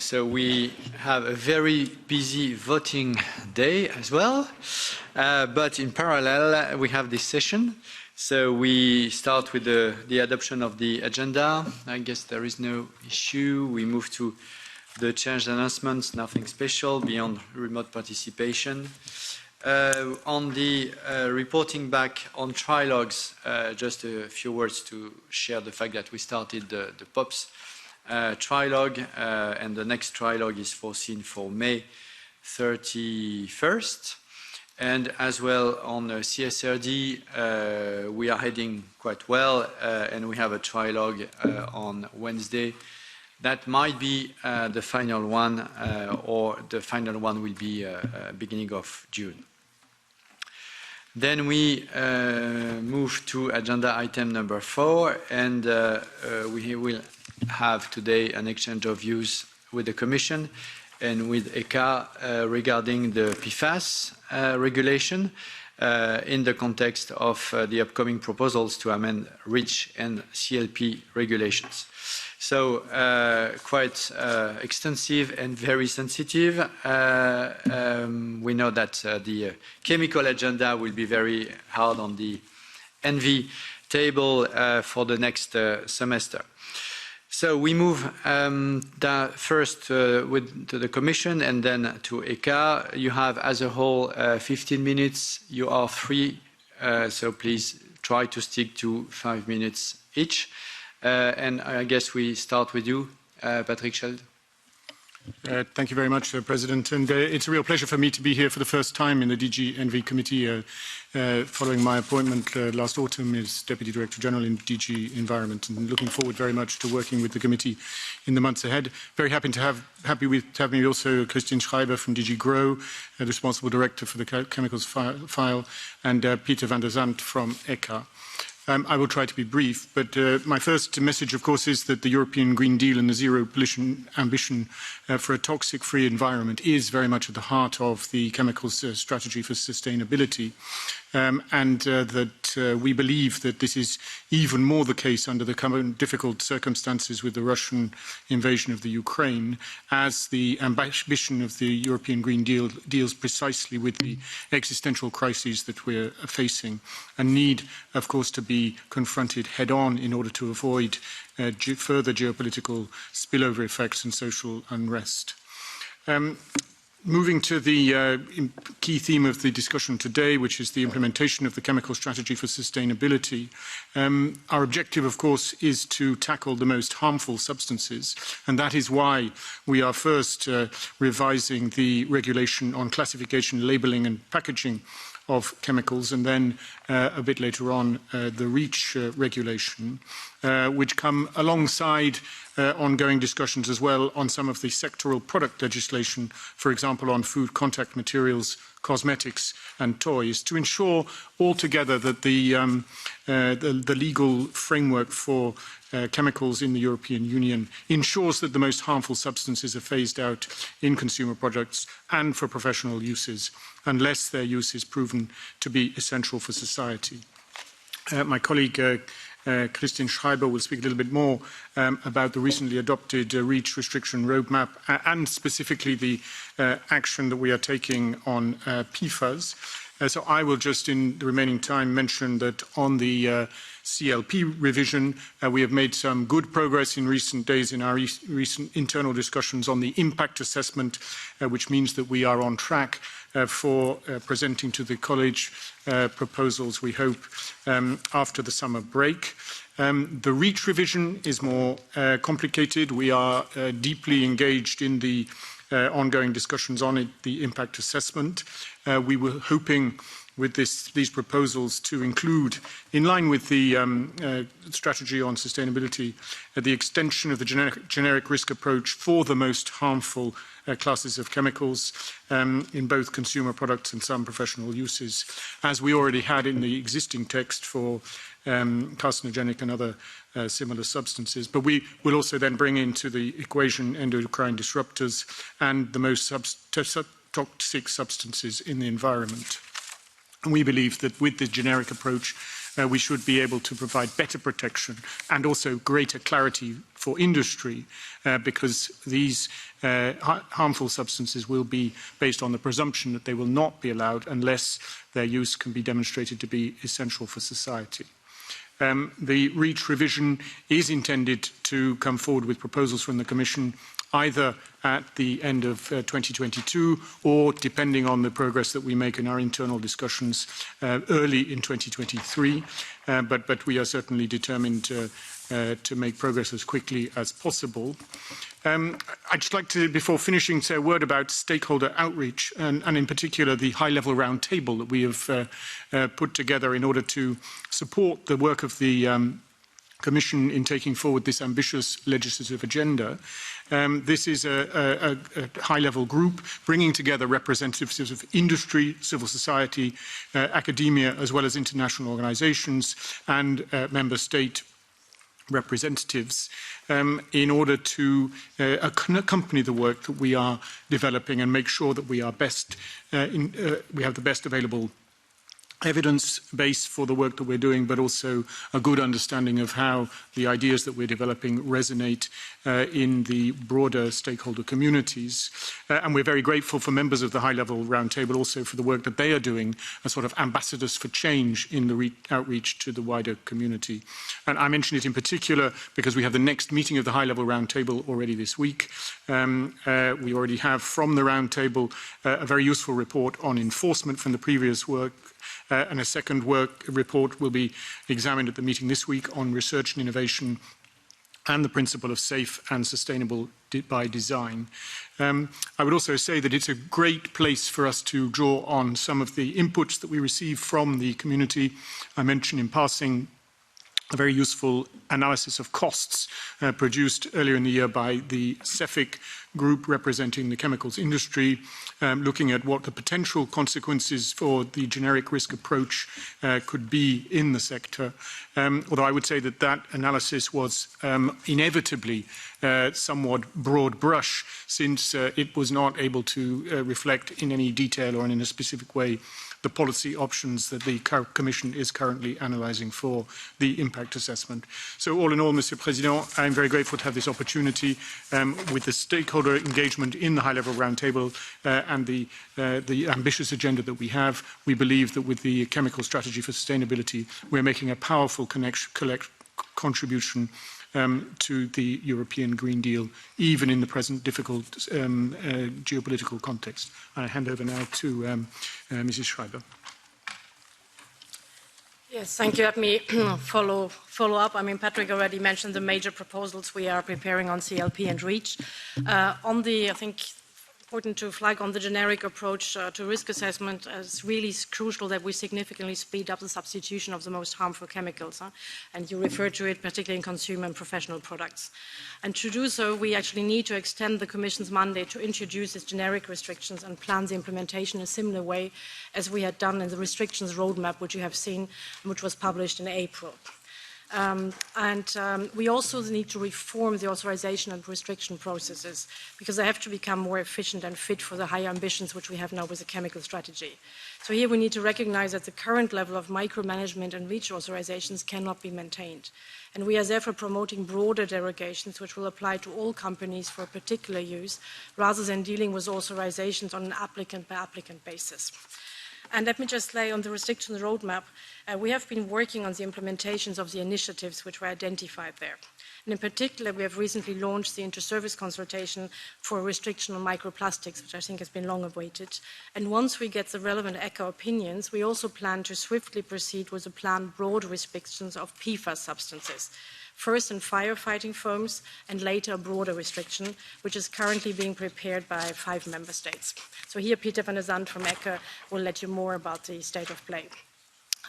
so we have a very busy voting day as well, but in parallel we have this session. So we start with the adoption of the agenda. I guess there is no issue. We move to the change announcements, nothing special beyond remote participation. On the reporting back on trilogues, just a few words to share the fact that we started the POPs trilogue, and the next trilogue is foreseen for May 31st. And as well on CSRD, we are heading quite well, and we have a trilogue on Wednesday. That might be the final one, or the final one will be beginning of June. Then we move to agenda item number 4, and we will have today an exchange of views with the Commission and with ECHA regarding the PFAS regulation in the context of the upcoming proposals to amend REACH and CLP regulations. So quite extensive and very sensitive. We know that the chemical agenda will be very hard on the ENVI table for the next semester. So we move first to the Commission and then to ECHA. You have as a whole 15 minutes. You are free, so please try to stick to 5 minutes each. And I guess we start with you, Patrick Scheld. Thank you very much, President. And it's a real pleasure for me to be here for the first time in the DG ENVI committee following my appointment last autumn as Deputy Director General in DG Environment, and looking forward very much to working with the committee in the months ahead. Very happy to have me also Christian Schreiber from DG GROW, the responsible director for the chemicals file, and Peter van der Zandt from ECHA. I will try to be brief, but my first message, of course, is that the European Green Deal and the zero pollution ambition for a toxic-free environment is very much at the heart of the chemicals strategy for sustainability, and that we believe that this is even more the case under the current difficult circumstances with the Russian invasion of the Ukraine, as the ambition of the European Green Deal deals precisely with the existential crises that we're facing and need, of course, to be confronted head-on in order to avoid further geopolitical spillover effects and social unrest. Moving to the key theme of the discussion today, which is the implementation of the chemical strategy for sustainability, our objective, of course, is to tackle the most harmful substances, and that is why we are first revising the regulation on classification, labelling and packaging of chemicals, and then a bit later on the REACH regulation, which come alongside ongoing discussions as well on some of the sectoral product legislation, for example on food contact materials, cosmetics and toys, to ensure altogether that the legal framework for chemicals in the European Union ensures that the most harmful substances are phased out in consumer products and for professional uses, unless their use is proven to be essential for society. My colleague Christian Schreiber will speak a little bit more about the recently adopted REACH restriction roadmap and specifically the action that we are taking on PFAS. So I will just, in the remaining time, mention that on the CLP revision, we have made some good progress in recent days in our recent internal discussions on the impact assessment, which means that we are on track for presenting to the College proposals, we hope, after the summer break. The REACH revision is more complicated. We are deeply engaged in the ongoing discussions on it, the impact assessment. We were hoping with these proposals to include, in line with the strategy on sustainability, the extension of the generic risk approach for the most harmful classes of chemicals in both consumer products and some professional uses, as we already had in the existing text for carcinogenic and other similar substances. But we will also then bring into the equation endocrine disruptors and the most toxic substances in the environment. And we believe that with the generic approach, we should be able to provide better protection and also greater clarity for industry, because these harmful substances will be based on the presumption that they will not be allowed unless their use can be demonstrated to be essential for society. The REACH revision is intended to come forward with proposals from the Commission either at the end of 2022 or, depending on the progress that we make in our internal discussions, early in 2023. But we are certainly determined to make progress as quickly as possible. I'd just like to, before finishing, say a word about stakeholder outreach and in particular the high-level round table that we have put together in order to support the work of the Commission in taking forward this ambitious legislative agenda. This is a high-level group bringing together representatives of industry, civil society, academia, as well as international organizations and member state representatives in order to accompany the work that we are developing and make sure that we are we have the best available evidence base for the work that we're doing, but also a good understanding of how the ideas that we're developing resonate in the broader stakeholder communities. And we're very grateful for members of the high-level roundtable also for the work that they are doing as sort of ambassadors for change in the outreach to the wider community. And I mention it in particular because we have the next meeting of the high-level roundtable already this week. We already have from the roundtable a very useful report on enforcement from the previous work. And a second report will be examined at the meeting this week on research and innovation and the principle of safe and sustainable by design. I would also say that it's a great place for us to draw on some of the inputs that we receive from the community. I mentioned in passing a very useful analysis of costs produced earlier in the year by the CEFIC group representing the chemicals industry, looking at what the potential consequences for the generic risk approach could be in the sector. Although I would say that that analysis was inevitably somewhat broad brush, since it was not able to reflect in any detail or in a specific way the policy options that the Commission is currently analysing for the impact assessment. So all in all, Mr. President, I'm very grateful to have this opportunity with the stakeholder engagement in the high-level roundtable and the ambitious agenda that we have. We believe that with the chemical strategy for sustainability, we're making a powerful contribution to the European Green Deal, even in the present difficult geopolitical context. I hand over now to Mrs. Schreiber. Yes, thank you. Let me follow up. I mean, Patrick already mentioned the major proposals we are preparing on CLP and REACH. On the, I think, important to flag on the generic approach to risk assessment, it's really crucial that we significantly speed up the substitution of the most harmful chemicals. And you refer to it particularly in consumer and professional products. And to do so, we actually need to extend the Commission's mandate to introduce its generic restrictions and plan the implementation in a similar way as we had done in the restrictions roadmap, which you have seen, which was published in April. We also need to reform the authorization and restriction processes because they have to become more efficient and fit for the high ambitions which we have now with the chemical strategy. So here we need to recognize that the current level of micromanagement and REACH authorizations cannot be maintained. And we are therefore promoting broader derogations which will apply to all companies for a particular use rather than dealing with authorizations on an applicant-by-applicant basis. And let me just lay on the restrictions roadmap. We have been working on the implementations of the initiatives which were identified there. And in particular, we have recently launched the inter-service consultation for a restriction on microplastics, which I think has been long awaited. And once we get the relevant ECHA opinions, we also plan to swiftly proceed with the planned broad restrictions of PFAS substances. First in firefighting foams, and later a broader restriction, which is currently being prepared by 5 member states. So here, Peter van der Zand from ECHA will let you more about the state of play.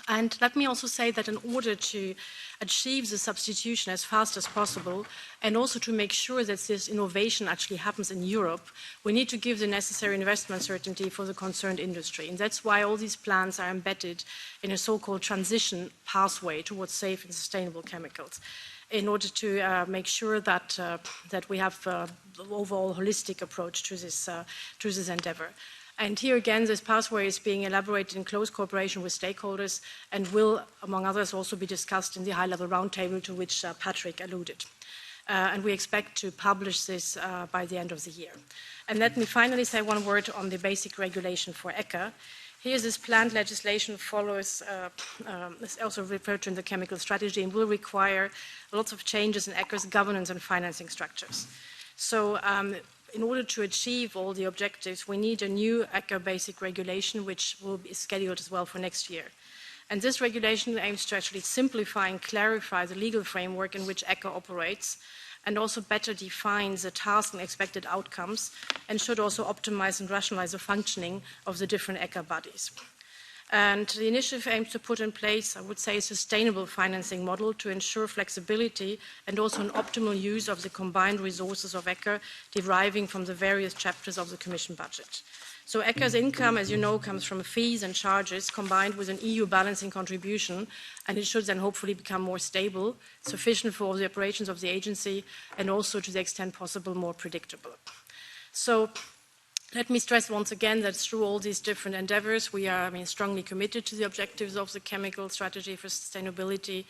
And let me also say that in order to achieve the substitution as fast as possible, and also to make sure that this innovation actually happens in Europe, we need to give the necessary investment certainty for the concerned industry. And that's why all these plans are embedded in a so-called transition pathway towards safe and sustainable chemicals, in order to make sure that we have the overall holistic approach to this endeavor. And here again, this pathway is being elaborated in close cooperation with stakeholders and will, among others, also be discussed in the high-level roundtable to which Patrick alluded. And we expect to publish this by the end of the year. And let me finally say one word on the basic regulation for ECHA. Here, this planned legislation follows, is also referred to in the chemical strategy, and will require lots of changes in ECHA's governance and financing structures. So in order to achieve all the objectives, we need a new ECHA basic regulation, which will be scheduled as well for next year. And this regulation aims to actually simplify and clarify the legal framework in which ECHA operates, and also better defines the tasks and expected outcomes, and should also optimize and rationalize the functioning of the different ECHA bodies. And the initiative aims to put in place, I would say, a sustainable financing model to ensure flexibility and also an optimal use of the combined resources of ECHA deriving from the various chapters of the Commission budget. So ECHA's income, as you know, comes from fees and charges combined with an EU balancing contribution, and it should then hopefully become more stable, sufficient for the operations of the agency, and also, to the extent possible, more predictable. So let me stress once again that through all these different endeavors, we are strongly committed to the objectives of the chemical strategy for sustainability.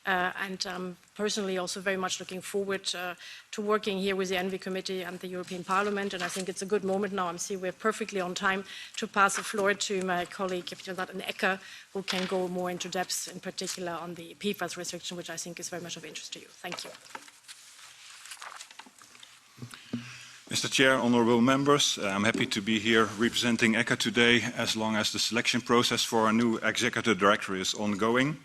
And I'm personally also very much looking forward to working here with the ENVI Committee and the European Parliament. And I think it's a good moment now. I see we're perfectly on time to pass the floor to my colleague, Jonathan Ecker, who can go more into depth, in particular on the PFAS restriction, which I think is very much of interest to you. Thank you. Mr. Chair, honourable members, I'm happy to be here representing ECHA today as long as the selection process for our new executive director is ongoing.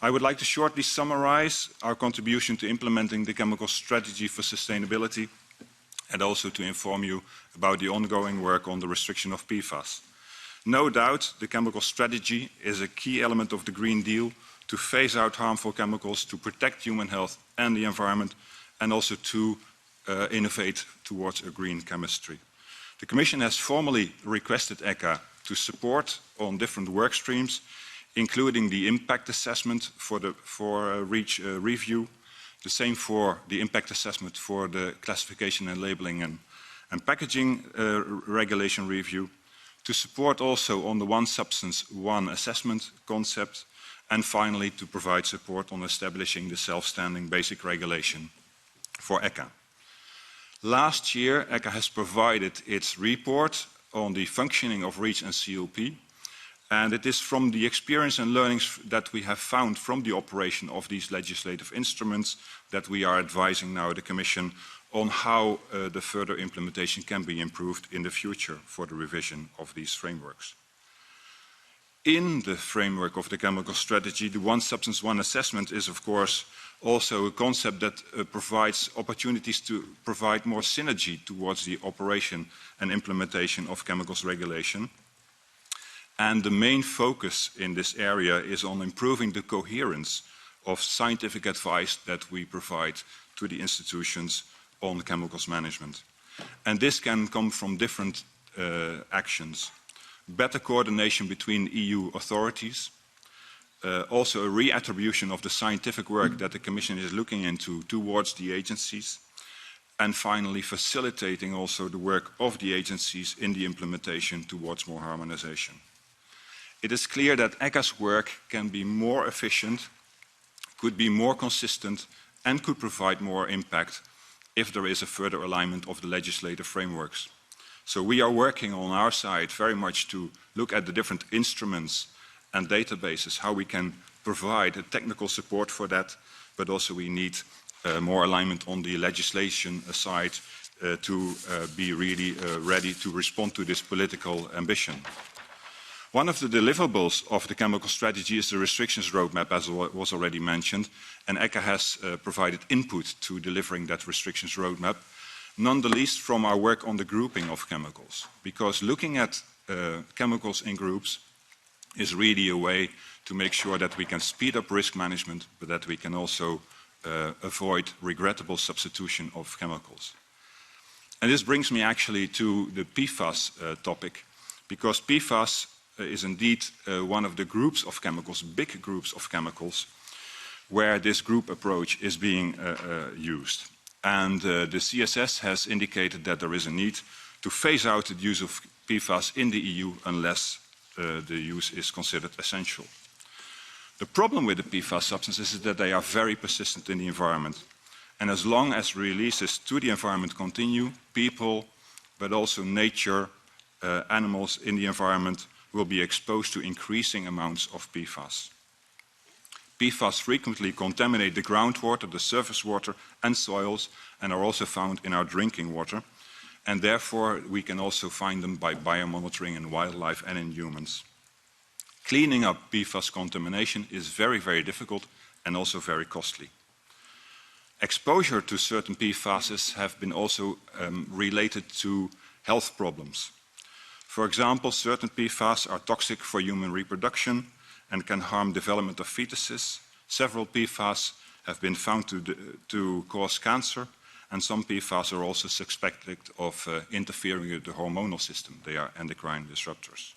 I would like to shortly summarize our contribution to implementing the chemical strategy for sustainability and also to inform you about the ongoing work on the restriction of PFAS. No doubt, the chemical strategy is a key element of the Green Deal to phase out harmful chemicals, to protect human health and the environment, and also to innovate towards a green chemistry. The Commission has formally requested ECHA to support on different work streams, including the impact assessment for REACH review, the same for the impact assessment for the classification and labeling and packaging regulation review, to support also on the one substance, one assessment concept, and finally to provide support on establishing the self-standing basic regulation for ECHA. Last year, ECHA has provided its report on the functioning of REACH and CLP, and it is from the experience and learnings that we have found from the operation of these legislative instruments that we are advising now the Commission on how the further implementation can be improved in the future for the revision of these frameworks. In the framework of the chemical strategy, the one substance, one assessment is of course also a concept that provides opportunities to provide more synergy towards the operation and implementation of chemicals regulation. And the main focus in this area is on improving the coherence of scientific advice that we provide to the institutions on chemicals management. And this can come from different actions. Better coordination between EU authorities, also a reattribution of the scientific work that the Commission is looking into towards the agencies, and finally facilitating also the work of the agencies in the implementation towards more harmonization. It is clear that ECHA's work can be more efficient, could be more consistent, and could provide more impact if there is a further alignment of the legislative frameworks. So we are working on our side very much to look at the different instruments and databases, how we can provide a technical support for that, but also we need more alignment on the legislation side to be really ready to respond to this political ambition. One of the deliverables of the chemical strategy is the restrictions roadmap, as was already mentioned, and ECHA has provided input to delivering that restrictions roadmap, none the least from our work on the grouping of chemicals, because looking at chemicals in groups is really a way to make sure that we can speed up risk management, but that we can also avoid regrettable substitution of chemicals. And this brings me actually to the PFAS topic, because PFAS is indeed one of the groups of chemicals, big groups of chemicals, where this group approach is being used. And the CSS has indicated that there is a need to phase out the use of PFAS in the EU unless the use is considered essential. The problem with the PFAS substances is that they are very persistent in the environment. And as long as releases to the environment continue, people, but also nature, animals in the environment will be exposed to increasing amounts of PFAS. PFAS frequently contaminate the groundwater, the surface water and soils, and are also found in our drinking water. And therefore, we can also find them by biomonitoring in wildlife and in humans. Cleaning up PFAS contamination is very, very difficult and also very costly. Exposure to certain PFASs have been also related to health problems. For example, certain PFAS are toxic for human reproduction and can harm development of fetuses. Several PFAS have been found to cause cancer, and some PFAS are also suspected of interfering with the hormonal system. They are endocrine disruptors.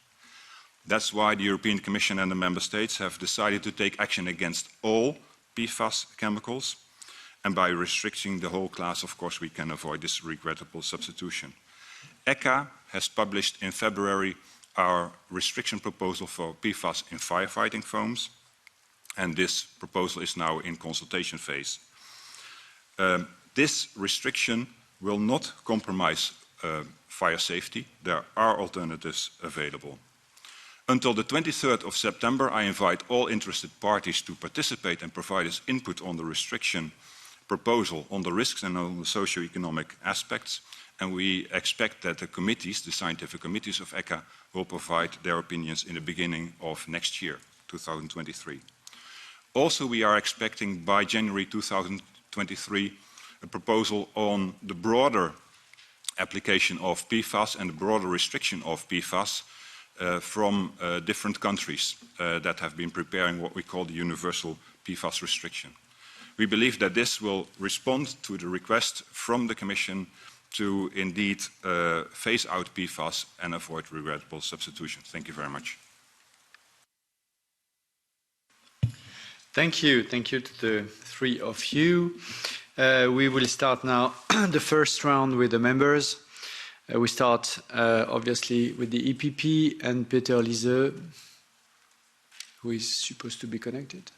That's why the European Commission and the Member States have decided to take action against all PFAS chemicals, and by restricting the whole class, of course, we can avoid this regrettable substitution. ECHA has published in February our restriction proposal for PFAS in firefighting foams, and this proposal is now in consultation phase. This restriction will not compromise fire safety. There are alternatives available. Until the 23rd of September, I invite all interested parties to participate and provide us input on the restriction proposal, on the risks and on the socio-economic aspects. And we expect that the committees, the scientific committees of ECHA, will provide their opinions in the beginning of next year, 2023. Also, we are expecting by January 2023 a proposal on the broader application of PFAS and the broader restriction of PFAS from different countries that have been preparing what we call the universal PFAS restriction. We believe that this will respond to the request from the Commission to indeed phase out PFAS and avoid regrettable substitution. Thank you very much. Thank you. Thank you to the three of you. We will start now the first round with the members. We start obviously with the EPP and Peter Liese, who is supposed to be connected.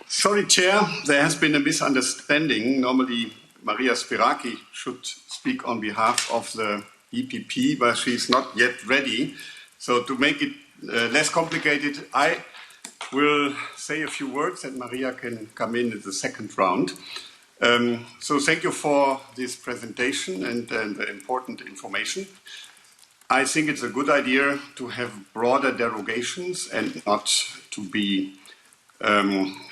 Sorry, Chair, there has been a misunderstanding. Normally, Maria Spiraki should speak on behalf of the EPP, but she's not yet ready. So to make it less complicated, I will say a few words and Maria can come in the second round. So thank you for this presentation and the important information. I think it's a good idea to have broader derogations and not to be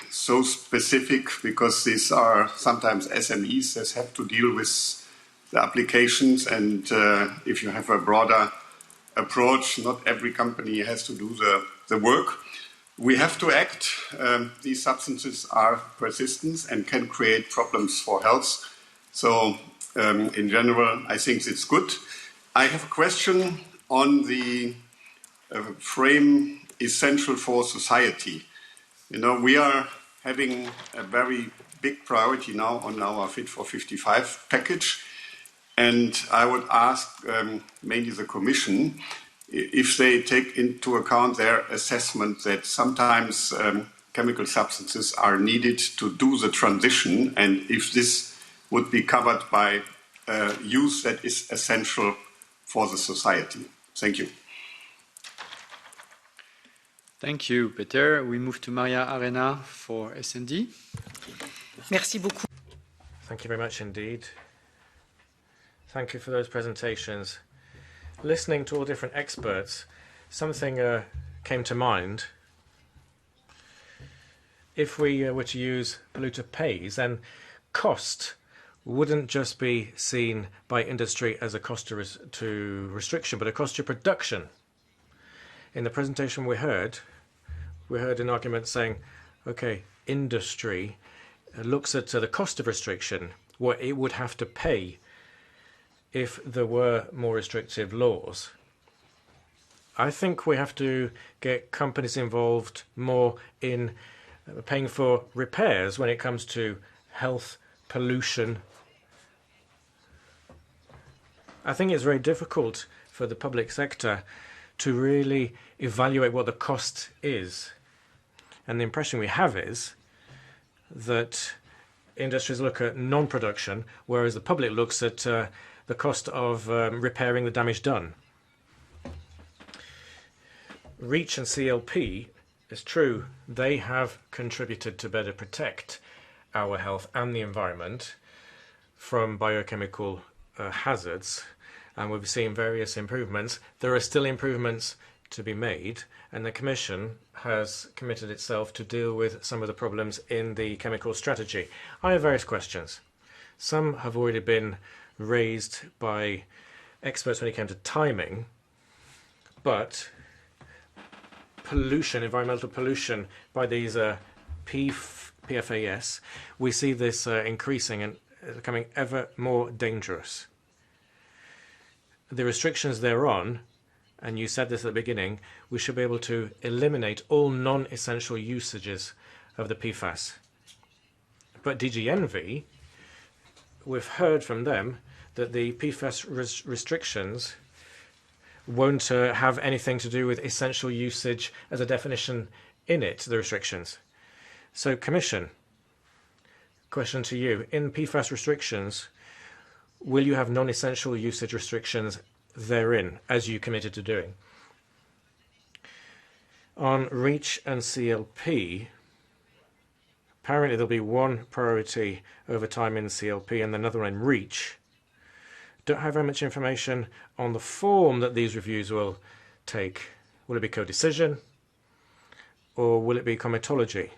so specific, because these are sometimes SMEs that have to deal with the applications, and if you have a broader approach, not every company has to do the work. We have to act. These substances are persistent and can create problems for health. So in general, I think it's good. I have a question on the frame essential for society. You know, we are having a very big priority now on our Fit for 55 package. And I would ask mainly the Commission if they take into account their assessment that sometimes chemical substances are needed to do the transition, and if this would be covered by use that is essential for the society. Thank you. Thank you, Peter. We move to Maria Arena for S&D. Merci beaucoup. Thank you very much indeed. Thank you for those presentations. Listening to all different experts, something came to mind. If we were to use polluter pays, then cost wouldn't just be seen by industry as a cost to restriction, but a cost to production. In the presentation we heard an argument saying, okay, industry looks at the cost of restriction, what it would have to pay if there were more restrictive laws. I think we have to get companies involved more in paying for repairs when it comes to health, pollution. I think it's very difficult for the public sector to really evaluate what the cost is. And the impression we have is that industries look at non-production, whereas the public looks at the cost of repairing the damage done. REACH and CLP, it's true, they have contributed to better protect our health and the environment from biochemical hazards, and we've seen various improvements. There are still improvements to be made, and the Commission has committed itself to deal with some of the problems in the chemical strategy. I have various questions. Some have already been raised by experts when it came to timing, but pollution, environmental pollution by these PFAS, we see this increasing and becoming ever more dangerous. The restrictions thereon, and you said this at the beginning, we should be able to eliminate all non-essential usages of the PFAS. But DG Envy, we've heard from them that the PFAS restrictions won't have anything to do with essential usage as a definition in it, the restrictions. So, Commission, question to you. In PFAS restrictions, will you have non-essential usage restrictions therein, as you committed to doing? On REACH and CLP, apparently there'll be one priority over time in CLP and another in REACH. Don't have very much information on the form that these reviews will take. Will it be co-decision or will it be comitology?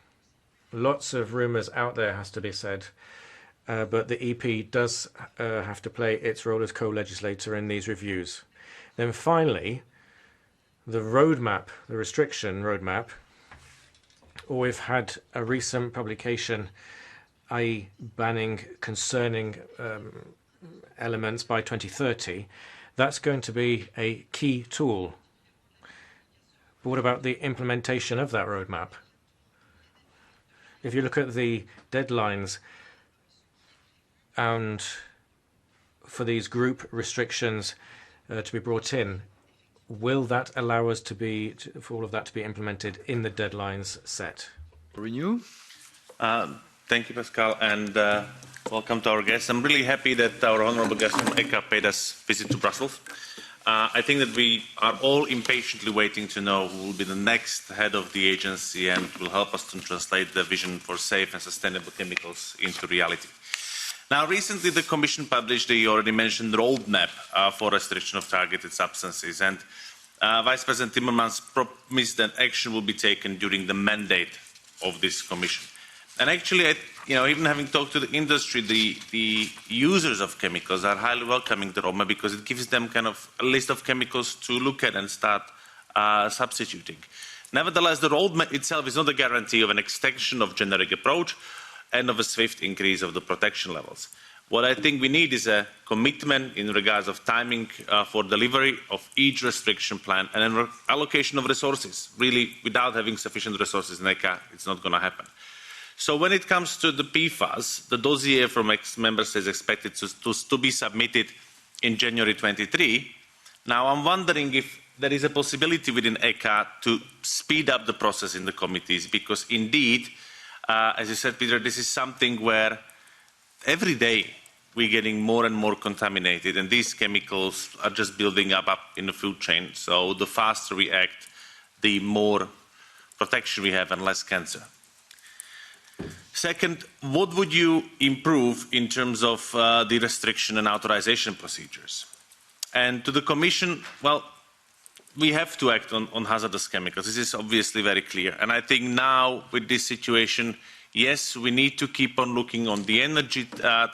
Lots of rumours out there, has to be said, but the EP does have to play its role as co-legislator in these reviews. Then finally, the roadmap, the restriction roadmap, we've had a recent publication, i.e. banning concerning elements by 2030. That's going to be a key tool. But what about the implementation of that roadmap? If you look at the deadlines and for these group restrictions to be brought in, will that allow us to be, for all of that to be implemented in the deadlines set? Renew? Thank you, Pascal, and welcome to our guests. I'm really happy that our honourable guest from ECHA paid us a visit to Brussels. I think that we are all impatiently waiting to know who will be the next head of the agency and will help us to translate the vision for safe and sustainable chemicals into reality. Now, recently the Commission published the already mentioned roadmap for restriction of targeted substances, and Vice President Timmermans promised that action will be taken during the mandate of this Commission. And actually, even having talked to the industry, the users of chemicals are highly welcoming the roadmap because it gives them kind of a list of chemicals to look at and start substituting. Nevertheless, the roadmap itself is not a guarantee of an extension of generic approach and of a swift increase of the protection levels. What I think we need is a commitment in regards of timing for delivery of each restriction plan and an allocation of resources. Really, without having sufficient resources in ECHA, it's not going to happen. So when it comes to the PFAS, the dossier from ex-member states is expected to be submitted in January 23. Now, I'm wondering if there is a possibility within ECHA to speed up the process in the committees, because indeed, as you said, Peter, this is something where every day we're getting more and more contaminated, and these chemicals are just building up in the food chain. So the faster we act, the more protection we have and less cancer. Second, what would you improve in terms of the restriction and authorization procedures? And to the Commission, well, we have to act on hazardous chemicals. This is obviously very clear. And I think now with this situation, yes, we need to keep on looking on the energy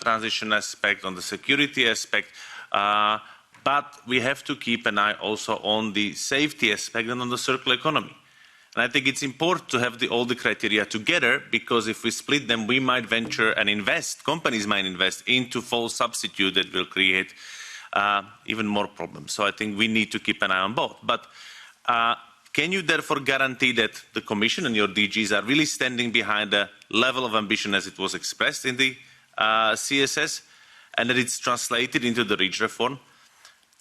transition aspect, on the security aspect, but we have to keep an eye also on the safety aspect and on the circular economy. And I think it's important to have all the criteria together, because if we split them, we might venture and invest, companies might invest into false substitute that will create even more problems. So I think we need to keep an eye on both. But Can you therefore guarantee that the Commission and your DGs are really standing behind the level of ambition as it was expressed in the CSS, and that it's translated into the REACH reform?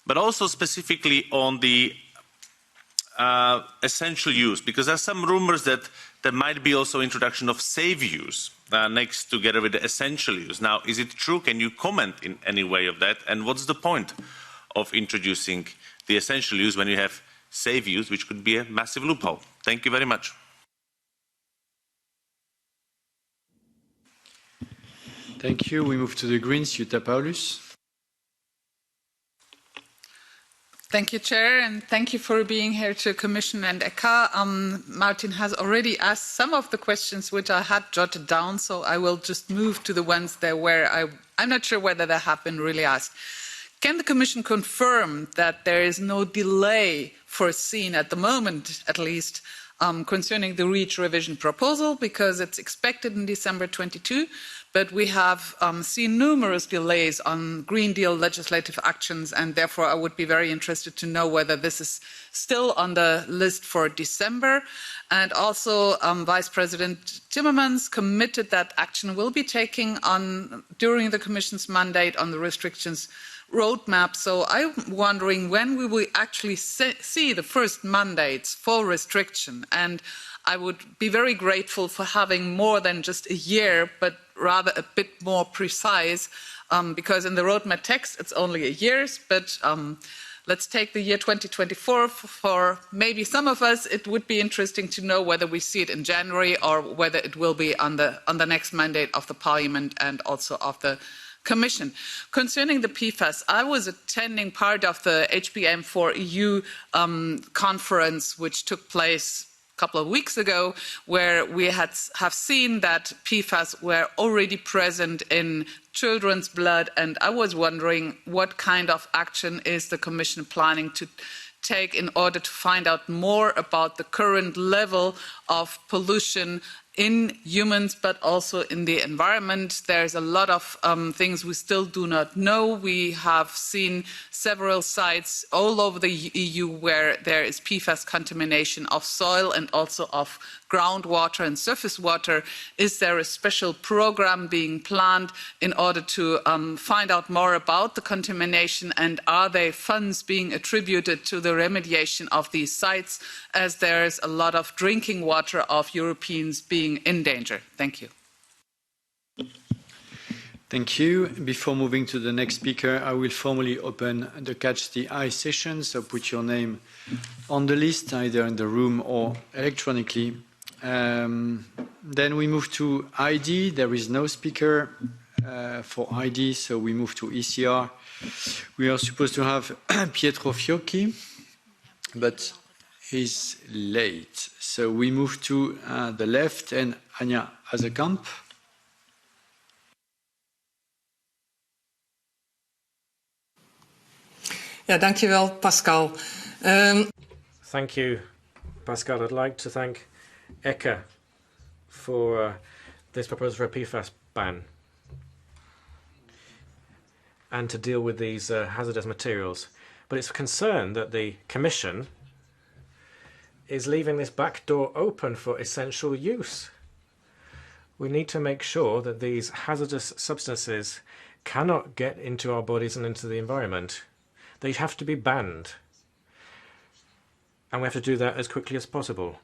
But also specifically on the essential use, because there are some rumors that there might be also introduction of safe use next together with the essential use. Now, is it true? Can you comment in any way of that? And what's the point of introducing the essential use when you have safe use, which could be a massive loophole? Thank you very much. Thank you. We move to the Greens. Jutta Paulus. Thank you, Chair, and thank you for being here to Commission and ECHA. Martin has already asked some of the questions which I had jotted down, so I will just move to the ones there where I'm not sure whether they have been really asked. Can the Commission confirm that there is no delay foreseen at the moment, at least, concerning the REACH revision proposal, because it's expected in December 22, but we have seen numerous delays on Green Deal legislative actions, and therefore I would be very interested to know whether this is still on the list for December. And also Vice President Timmermans committed that action will be taken during the Commission's mandate on the restrictions roadmap. So I'm wondering when we will actually see the first mandates for restriction. And I would be very grateful for having more than just a year, but rather a bit more precise, because in the roadmap text it's only a year, but let's take the year 2024. For maybe some of us, it would be interesting to know whether we see it in January or whether it will be on the next mandate of the Parliament and also of the Commission. Concerning the PFAS, I was attending part of the HBM4EU conference, which took place a couple of weeks ago, where we have seen that PFAS were already present in children's blood, and I was wondering what kind of action is the Commission planning to take in order to find out more about the current level of pollution in humans, but also in the environment. There's a lot of things we still do not know. We have seen several sites all over the EU where there is PFAS contamination of soil and also of groundwater and surface water. Is there a special program being planned in order to find out more about the contamination, and are there funds being attributed to the remediation of these sites, as there is a lot of drinking water of Europeans being in danger? Thank you. Thank you. Before moving to the next speaker, I will formally open the Catch the Eye session, so put your name on the list, either in the room or electronically. Then we move to ID. There is no speaker for ID, so we move to ECR. We are supposed to have Pietro Fiocchi, but he's late. So we move to the left, and Anja Hazekamp. Ja, dankjewel, Pascal. Thank you, Pascal. I'd like to thank ECHA for this proposal for a PFAS ban and to deal with these hazardous materials. But it's a concern that the Commission is leaving this back door open for essential use. We need to make sure that these hazardous substances cannot get into our bodies and into the environment. They have to be banned. And we have to do that as quickly as possible.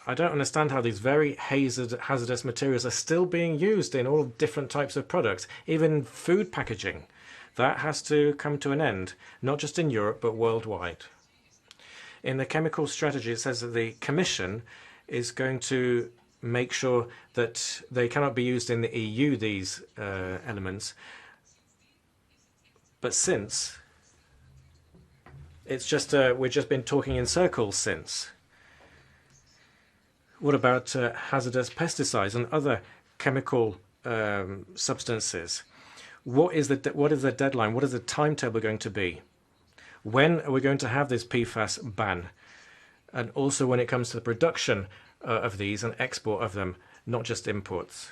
I don't understand how these very hazardous materials are still being used in all different types of products, even food packaging. That has to come to an end, not just in Europe, but worldwide. In the chemical strategy, it says that the Commission is going to make sure that they cannot be used in the EU, these elements. But since it's just we've just been talking in circles since. What about hazardous pesticides and other chemical substances? What is the deadline? What is the timetable going to be? When are we going to have this PFAS ban? And also when it comes to the production of these and export of them, not just imports.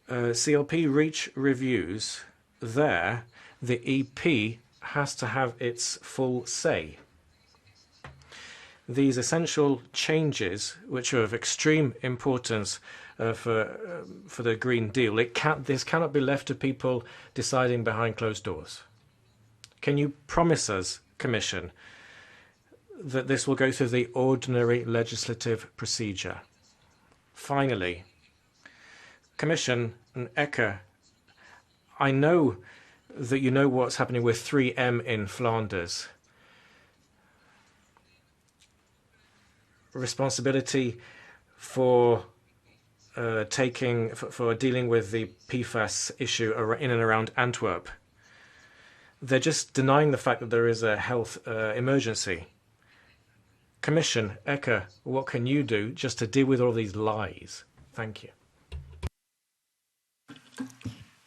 CLP REACH reviews. There, the EP has to have its full say. these essential changes, which are of extreme importance for the Green Deal, this cannot be left to people deciding behind closed doors. Can you promise us, Commission, that this will go through the ordinary legislative procedure? Finally, Commission and ECHA, I know that you know what's happening with 3M in Flanders. Responsibility for dealing with the PFAS issue in and around Antwerp. They're just denying the fact that there is a health emergency. Commission, ECHA, what can you do just to deal with all these lies? Thank you.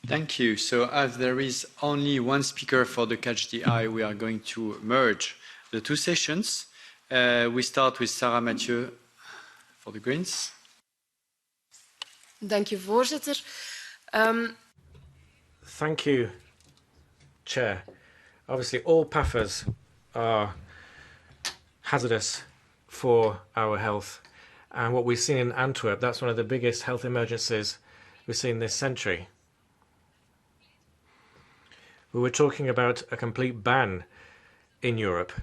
Thank you. So as there is only one speaker for the Catch the Eye, we are going to merge the two sessions. We start with Sarah Mathieu for the Greens. Dank u, voorzitter. Thank you, Chair. Obviously, all PFAS are hazardous for our health. And what we've seen in Antwerp, that's one of the biggest health emergencies we've seen this century. We were talking about a complete ban in Europe.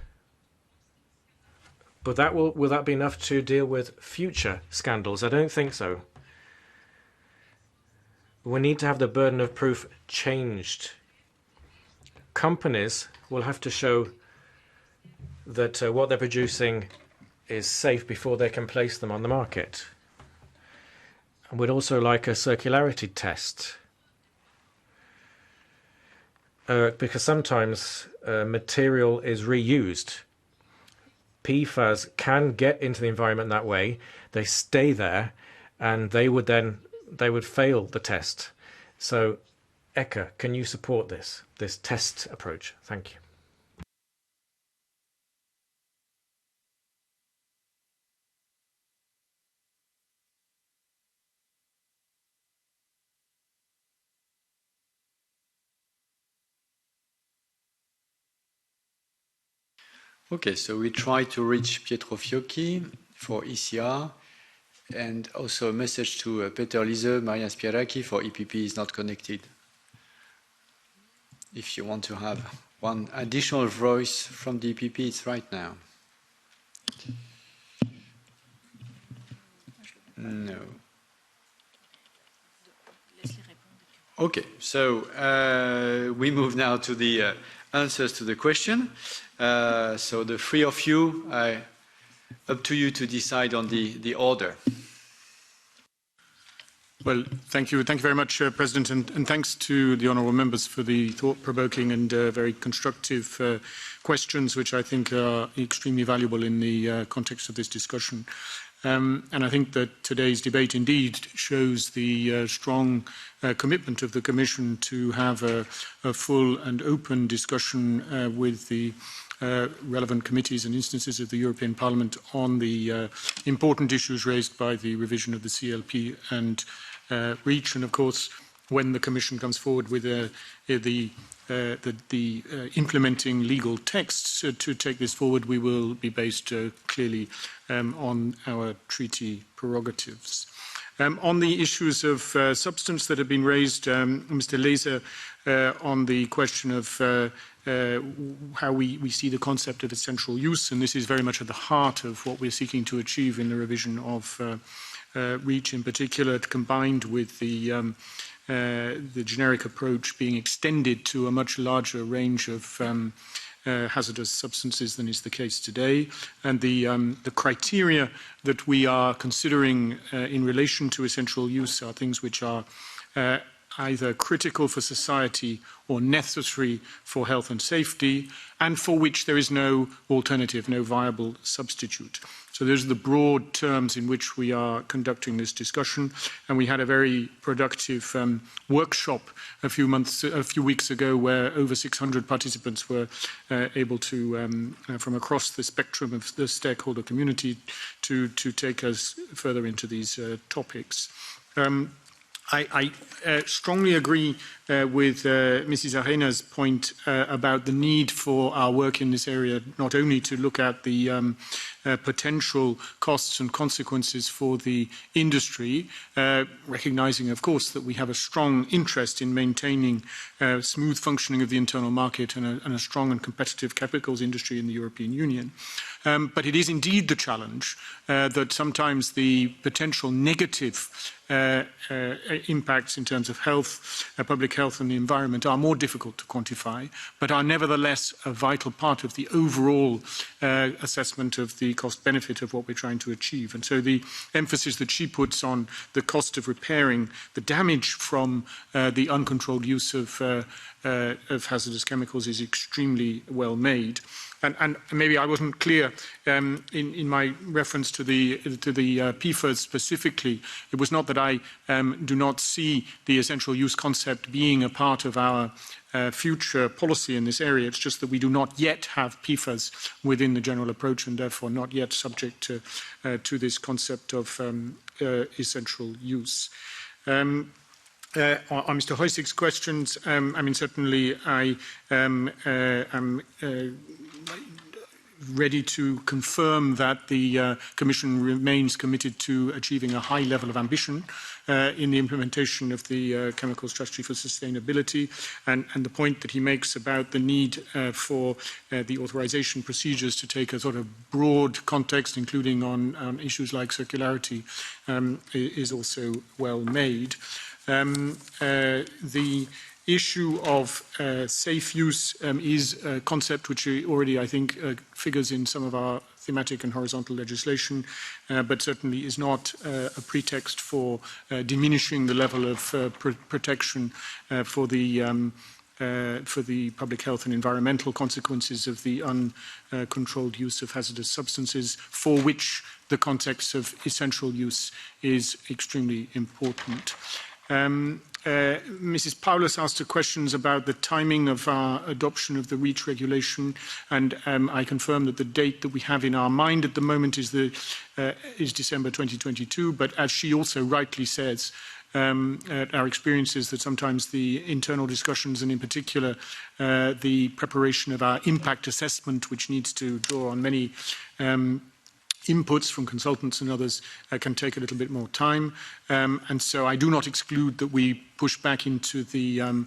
But will that be enough to deal with future scandals? I don't think so. We need to have the burden of proof changed. Companies will have to show that what they're producing is safe before they can place them on the market. And we'd also like a circularity test. Because sometimes material is reused. PFAS can get into the environment that way. They stay there, and they would fail the test. So, ECHA, can you support this test approach? Thank you. Okay, so we try to reach Pietro Fiocchi for ECR, and also a message to Peter Liese, Maria Spiraki for EPP is not connected. If you want to have one additional voice from the EPP, it's right now. No. Okay, so we move now to the answers to the question. So the three of you, up to you to decide on the order. Well, thank you. Thank you very much, President, and thanks to the honourable members for the thought-provoking and very constructive questions, which I think are extremely valuable in the context of this discussion. And I think that today's debate indeed shows the strong commitment of the Commission to have a full and open discussion with the relevant committees and instances of the European Parliament on the important issues raised by the revision of the CLP and REACH. And of course, when the Commission comes forward with the implementing legal texts to take this forward, we will be based clearly on our treaty prerogatives. On the issues of substance that have been raised, Mr. Liese, on the question of how we see the concept of essential use, and this is very much at the heart of what we're seeking to achieve in the revision of REACH in particular, combined with the generic approach being extended to a much larger range of hazardous substances than is the case today. And the criteria that we are considering in relation to essential use are things which are either critical for society or necessary for health and safety, and for which there is no alternative, no viable substitute. So those are the broad terms in which we are conducting this discussion. And we had a very productive workshop a few weeks ago where over 600 participants were able to, from across the spectrum of the stakeholder community, to take us further into these topics. I strongly agree with Mrs. Arena's point about the need for our work in this area, not only to look at the potential costs and consequences for the industry, recognizing, of course, that we have a strong interest in maintaining smooth functioning of the internal market and a strong and competitive chemicals industry in the European Union. But it is indeed the challenge that sometimes the potential negative impacts in terms of health, public health and the environment are more difficult to quantify, but are nevertheless a vital part of the overall assessment of the cost-benefit of what we're trying to achieve. And so the emphasis that she puts on the cost of repairing the damage from the uncontrolled use of hazardous chemicals is extremely well made. And maybe I wasn't clear in my reference to the PFAS specifically. It was not that I do not see the essential use concept being a part of our future policy in this area. It's just that we do not yet have PFAS within the general approach and therefore not yet subject to this concept of essential use. On Mr. Heusig's questions, I mean, certainly I am ready to confirm that the Commission remains committed to achieving a high level of ambition in the implementation of the Chemical Strategy for Sustainability, and the point that he makes about the need for the authorization procedures to take a sort of broad context, including on issues like circularity, is also well made. The issue of safe use is a concept which already, I think, figures in some of our thematic and horizontal legislation, but certainly is not a pretext for diminishing the level of protection for the public health and environmental consequences of the uncontrolled use of hazardous substances, for which the context of essential use is extremely important. Mrs. Paulus asked her questions about the timing of our adoption of the REACH regulation, and I confirm that the date that we have in our mind at the moment is December 2022, but as she also rightly says, our experience is that sometimes the internal discussions, and in particular the preparation of our impact assessment, which needs to draw on many inputs from consultants and others, can take a little bit more time. And so I do not exclude that we push back into the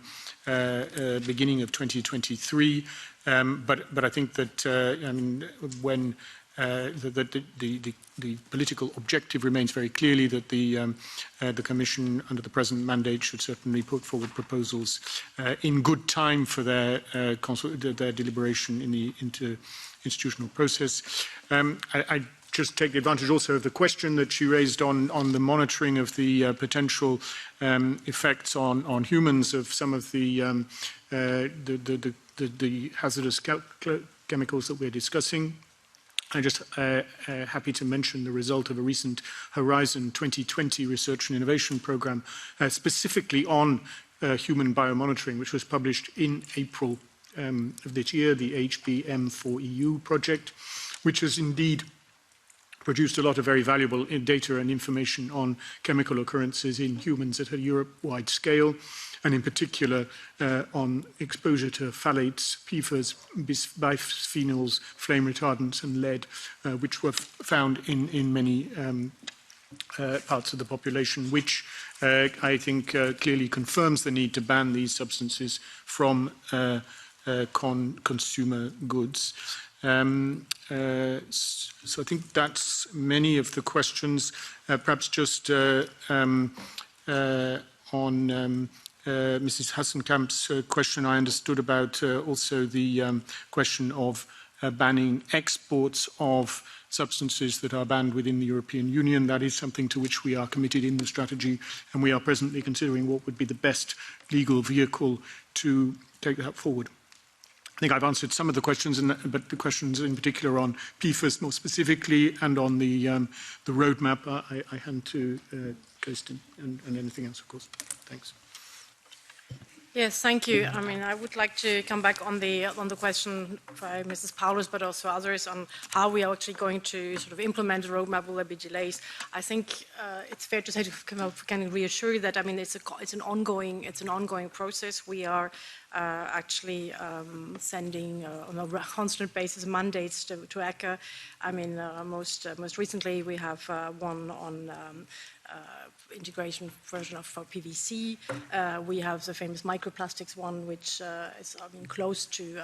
beginning of 2023. But I think that I mean, when the political objective remains very clearly that the Commission, under the present mandate, should certainly put forward proposals in good time for their deliberation in the interinstitutional process. I just take advantage also of the question that she raised on the monitoring of the potential effects on humans of some of the hazardous chemicals that we're discussing. I'm just happy to mention the result of a recent Horizon 2020 research and innovation program, specifically on human biomonitoring, which was published in April of this year, the HBM4EU project, which has indeed produced a lot of very valuable data and information on chemical occurrences in humans at a Europe-wide scale, and in particular on exposure to phthalates, PFAS, bisphenols, flame retardants, and lead, which were found in many parts of the population, which I think clearly confirms the need to ban these substances from consumer goods. So I think that's many of the questions. Perhaps just on Mrs. Hassenkamp's question, I understood about also the question of banning exports of substances that are banned within the European Union. That is something to which we are committed in the strategy, and we are presently considering what would be the best legal vehicle to take that forward. I think I've answered some of the questions, but the questions in particular on PFAS more specifically and on the roadmap, I hand to Kirsten and anything else, of course. Thanks. Yes, thank you. I mean, I would like to come back on the question by Mrs. Paulus, but also others, on how we are actually going to sort of implement the roadmap. Will there be delays? I think it's fair to say to can reassure you that, I mean, it's an ongoing process. We are actually sending on a constant basis mandates to ECHA. I mean, most recently we have one on integration version of PVC. We have the famous microplastics one, which is close to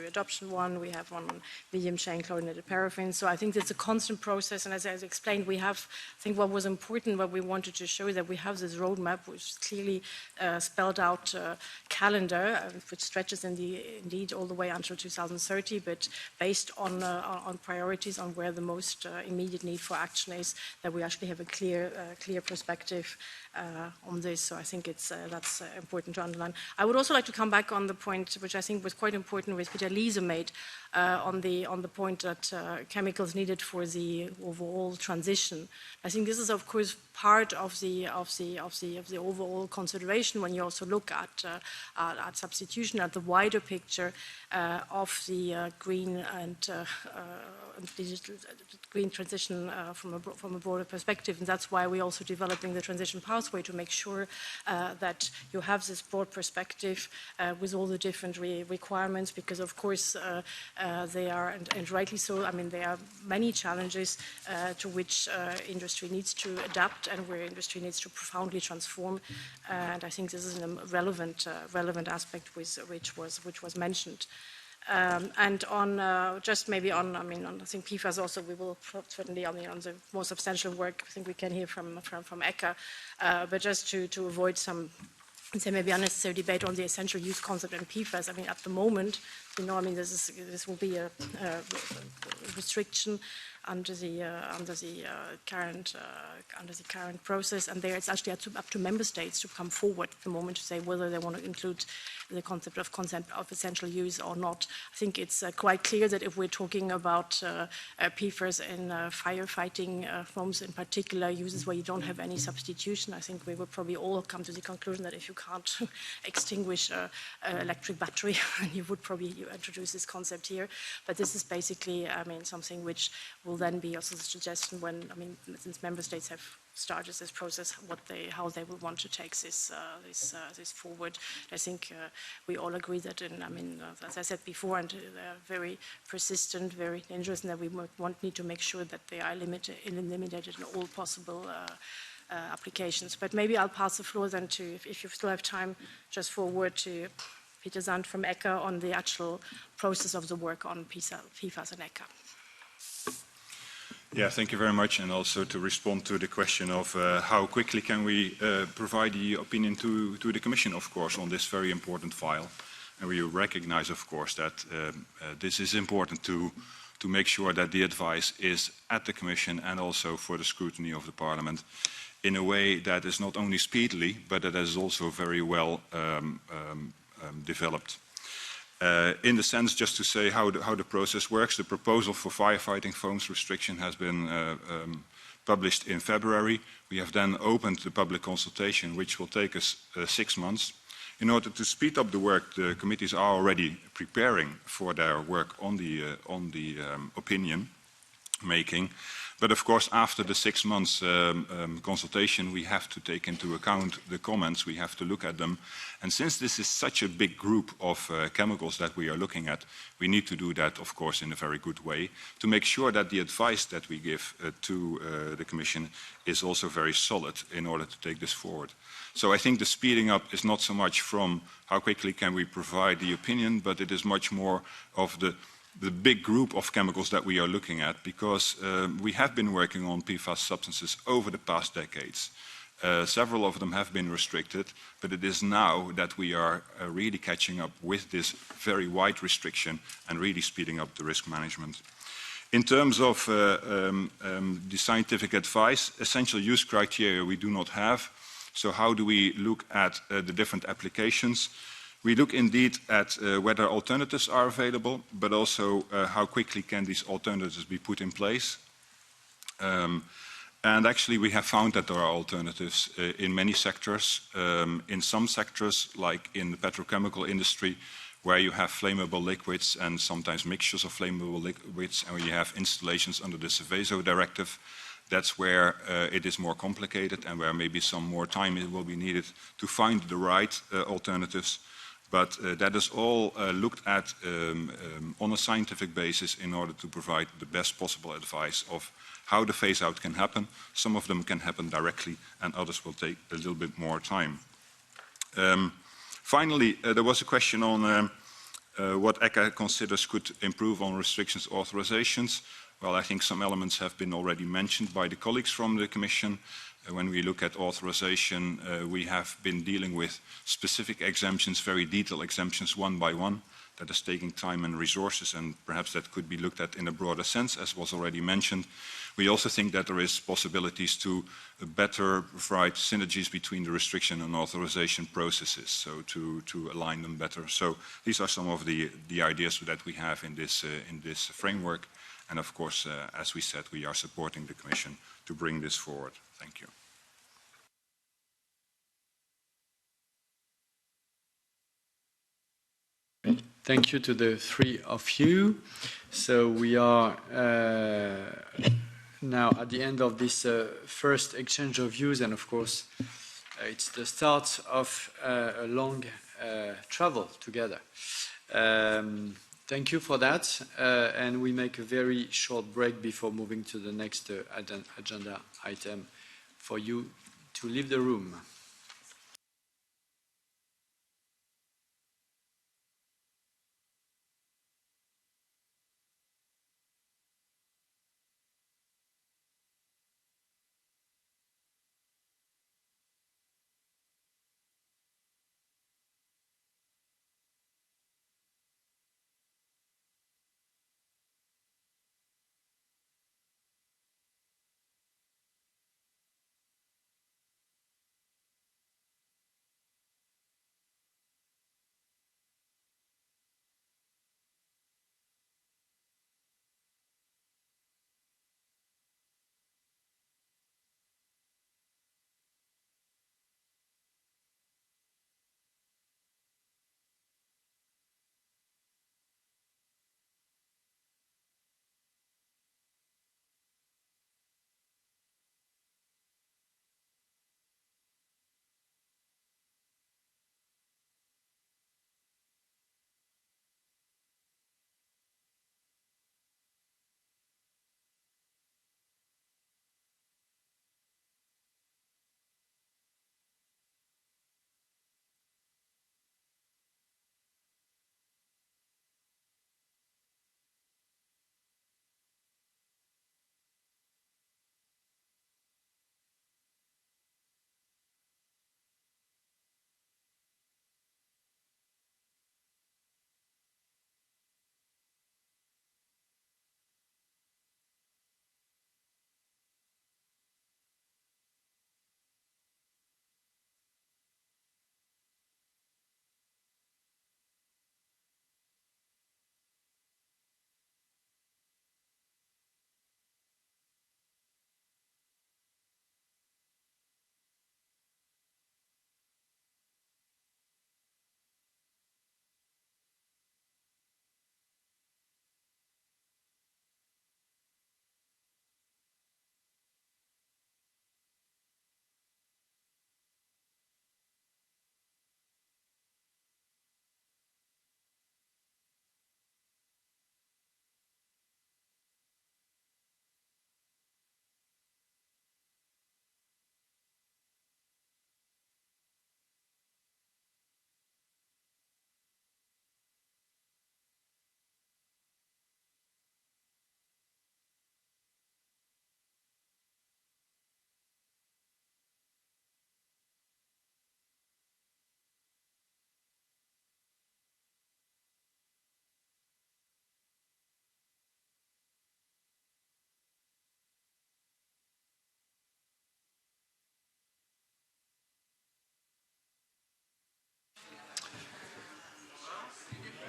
adoption one. We have one on medium chain chlorinated paraffin. So I think it's a constant process. And as I explained, we have, I think what was important, what we wanted to show, that we have this roadmap, which clearly spelled out calendar, which stretches indeed all the way until 2030, but based on priorities, on where the most immediate need for action is, that we actually have a clear perspective on this. So I think that's important to underline. I would also like to come back on the point, which I think was quite important, which Peter Liese made on the point that chemicals needed for the overall transition. I think this is, of course, part of the overall consideration when you also look at substitution, at the wider picture of the green and digital green transition from a broader perspective. And that's why we're also developing the transition pathway, to make sure that you have this broad perspective with all the different requirements, because of course they are, and rightly so, I mean, there are many challenges to which industry needs to adapt, and where industry needs to profoundly transform. And I think this is a relevant aspect which was mentioned. And on just maybe on, I mean, on, I think PFAS also, we will certainly on the more substantial work, I think we can hear from ECHA, but just to avoid some, say, maybe unnecessary debate on the essential use concept and PFAS. I mean, at the moment, you know, I mean, this will be a restriction under the current process, and there it's actually up to member states to come forward at the moment to say whether they want to include the concept of essential use or not. I think it's quite clear that if we're talking about PFAS in firefighting foams in particular, uses where you don't have any substitution, I think we will probably all come to the conclusion that if you can't extinguish an electric battery, you would probably introduce this concept here. But this is basically, I mean, something which will then be also the suggestion when, I mean, since member states have started this process, how they will want to take this forward. I think we all agree that, I mean, as I said before, and they're very persistent, very dangerous, and that we need to make sure that they are eliminated in all possible applications. But maybe I'll pass the floor then to, if you still have time, just for a word to Peter Sand from ECHA on the actual process of the work on PFAS and ECHA. Yeah, thank you very much. And also to respond to the question of how quickly can we provide the opinion to the Commission, of course, on this very important file. And we recognize, of course, that this is important to make sure that the advice is at the Commission and also for the scrutiny of the Parliament in a way that is not only speedily, but that is also very well developed. In the sense, just to say how the process works, the proposal for firefighting foams restriction has been published in February. We have then opened the public consultation, which will take us 6 months. In order to speed up the work, the committees are already preparing for their work on the opinion making. But of course, after the 6 months consultation, we have to take into account the comments, we have to look at them. And since this is such a big group of chemicals that we are looking at, we need to do that, of course, in a very good way to make sure that the advice that we give to the Commission is also very solid in order to take this forward. So I think the speeding up is not so much from how quickly can we provide the opinion, but it is much more of the big group of chemicals that we are looking at, because we have been working on PFAS substances over the past decades. Several of them have been restricted, but it is now that we are really catching up with this very wide restriction and really speeding up the risk management. In terms of the scientific advice, essential use criteria we do not have. So how do we look at the different applications? We look indeed at whether alternatives are available, but also how quickly can these alternatives be put in place. And actually, we have found that there are alternatives in many sectors. In some sectors, like in the petrochemical industry, where you have flammable liquids and sometimes mixtures of flammable liquids, and where you have installations under the Seveso directive, that's where it is more complicated and where maybe some more time will be needed to find the right alternatives. But that is all looked at on a scientific basis in order to provide the best possible advice of how the phase-out can happen. Some of them can happen directly, and others will take a little bit more time. Finally, there was a question on what ECHA considers could improve on restrictions authorizations. Well, I think some elements have been already mentioned by the colleagues from the Commission. When we look at authorization, we have been dealing with specific exemptions, very detailed exemptions, one by one. That is taking time and resources, and perhaps that could be looked at in a broader sense, as was already mentioned. We also think that there is possibilities to better provide synergies between the restriction and authorization processes, so to align them better. So these are some of the ideas that we have in this framework. And of course, as we said, we are supporting the Commission to bring this forward. Thank you. Thank you to the three of you. So we are now at the end of this first exchange of views, and of course, it's the start of a long travel together. Thank you for that, and we make a very short break before moving to the next agenda item for you to leave the room.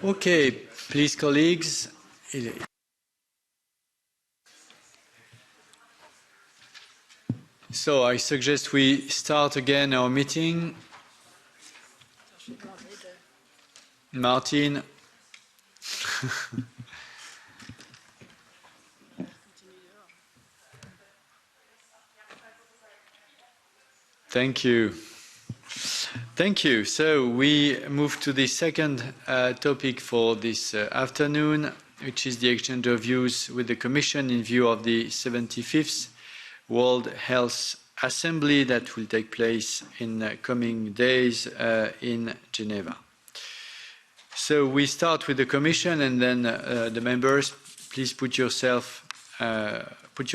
Okay, please, colleagues. So I suggest we start again our meeting. Martin. Thank you. Thank you. So we move to the second topic for this afternoon, which is the exchange of views with the Commission in view of the 75th World Health Assembly that will take place in coming days in Geneva. So we start with the Commission, and then the members, please put your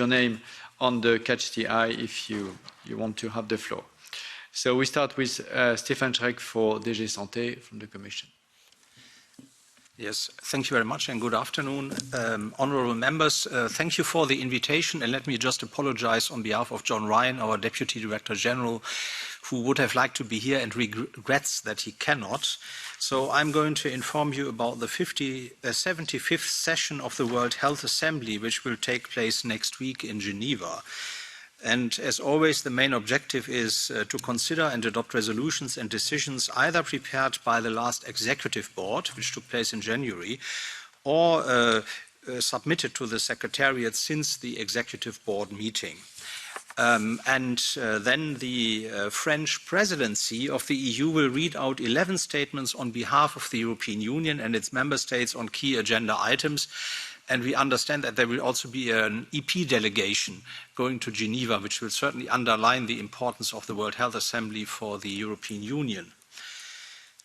name on the catch the eye if you want to have the floor. So we start with Stefan Schreck for DG Santé from the Commission. Yes, thank you very much and good afternoon. Honourable members, thank you for the invitation, and let me just apologise on behalf of John Ryan, our Deputy Director General, who would have liked to be here and regrets that he cannot. So I'm going to inform you about the 75th session of the World Health Assembly, which will take place next week in Geneva. And as always, the main objective is to consider and adopt resolutions and decisions either prepared by the last Executive Board, which took place in January, or submitted to the Secretariat since the Executive Board meeting. Then the French presidency of the EU will read out 11 statements on behalf of the European Union and its member states on key agenda items. And we understand that there will also be an EP delegation going to Geneva, which will certainly underline the importance of the World Health Assembly for the European Union.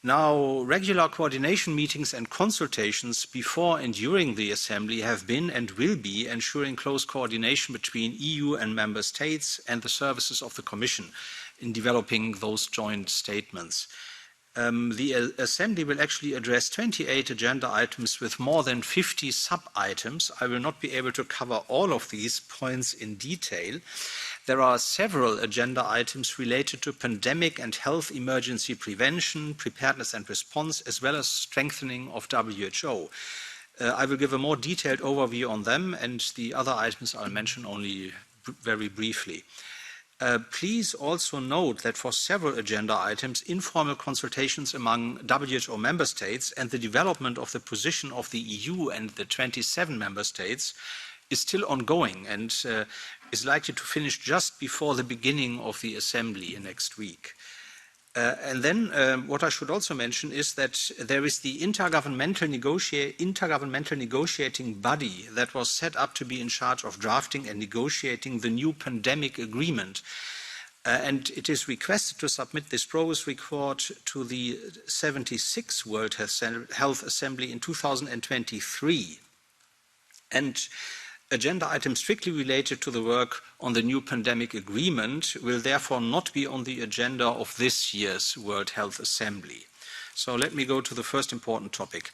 Now, regular coordination meetings and consultations before and during the Assembly have been and will be ensuring close coordination between EU and Member States and the services of the Commission in developing those joint statements. The Assembly will actually address 28 agenda items with more than 50 sub-items. I will not be able to cover all of these points in detail. There are several agenda items related to pandemic and health emergency prevention, preparedness and response, as well as strengthening of WHO. I will give a more detailed overview on them, and the other items I'll mention only very briefly. Please also note that for several agenda items, informal consultations among WHO member states and the development of the position of the EU and the 27 member states is still ongoing and is likely to finish just before the beginning of the Assembly next week. And then what I should also mention is that there is the intergovernmental negotiating body that was set up to be in charge of drafting and negotiating the new pandemic agreement. And it is requested to submit this progress report to the 76th World Health Assembly in 2023. And agenda items strictly related to the work on the new pandemic agreement will therefore not be on the agenda of this year's World Health Assembly. So let me go to the first important topic.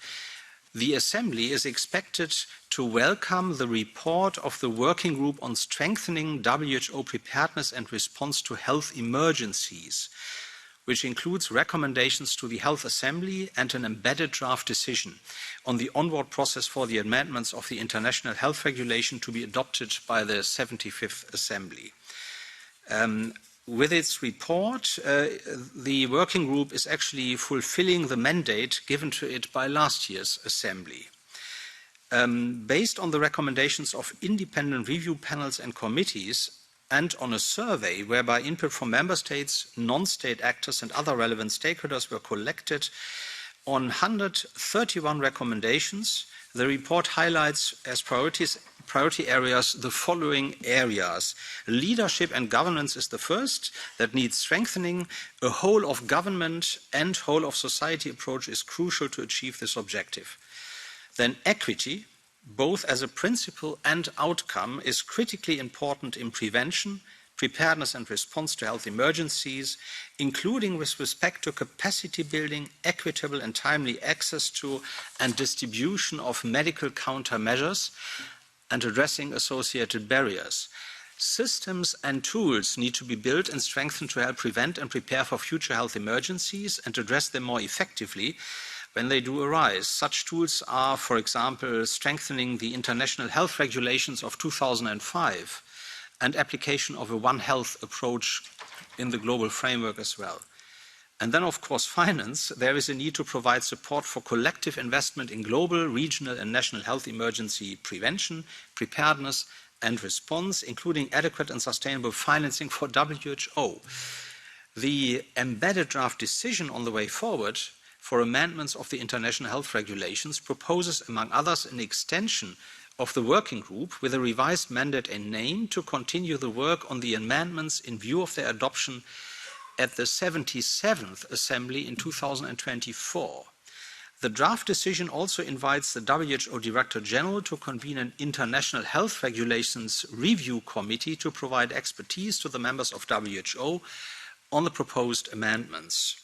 The Assembly is expected to welcome the report of the Working Group on Strengthening WHO Preparedness and Response to Health Emergencies, which includes recommendations to the Health Assembly and an embedded draft decision on the onward process for the amendments of the International Health Regulation to be adopted by the 75th Assembly. With its report, the working group is actually fulfilling the mandate given to it by last year's Assembly. Based on the recommendations of independent review panels and committees, and on a survey whereby input from member states, non-state actors and other relevant stakeholders were collected, on 131 recommendations, the report highlights as priority areas the following areas. Leadership and governance is the first, that needs strengthening. A whole of government and whole of society approach is crucial to achieve this objective. Then equity, both as a principle and outcome, is critically important in prevention, preparedness and response to health emergencies, including with respect to capacity building, equitable and timely access to and distribution of medical countermeasures, and addressing associated barriers. Systems and tools need to be built and strengthened to help prevent and prepare for future health emergencies and address them more effectively when they do arise. Such tools are, for example, strengthening the international health regulations of 2005, and application of a One Health approach in the global framework as well. And then, of course, finance. There is a need to provide support for collective investment in global, regional, and national health emergency prevention, preparedness, and response, including adequate and sustainable financing for WHO. The embedded draft decision on the way forward for amendments of the international health regulations proposes, among others, an extension of the working group with a revised mandate and name to continue the work on the amendments in view of their adoption at the 77th Assembly in 2024. The draft decision also invites the WHO Director General to convene an international health regulations review committee to provide expertise to the members of WHO on the proposed amendments.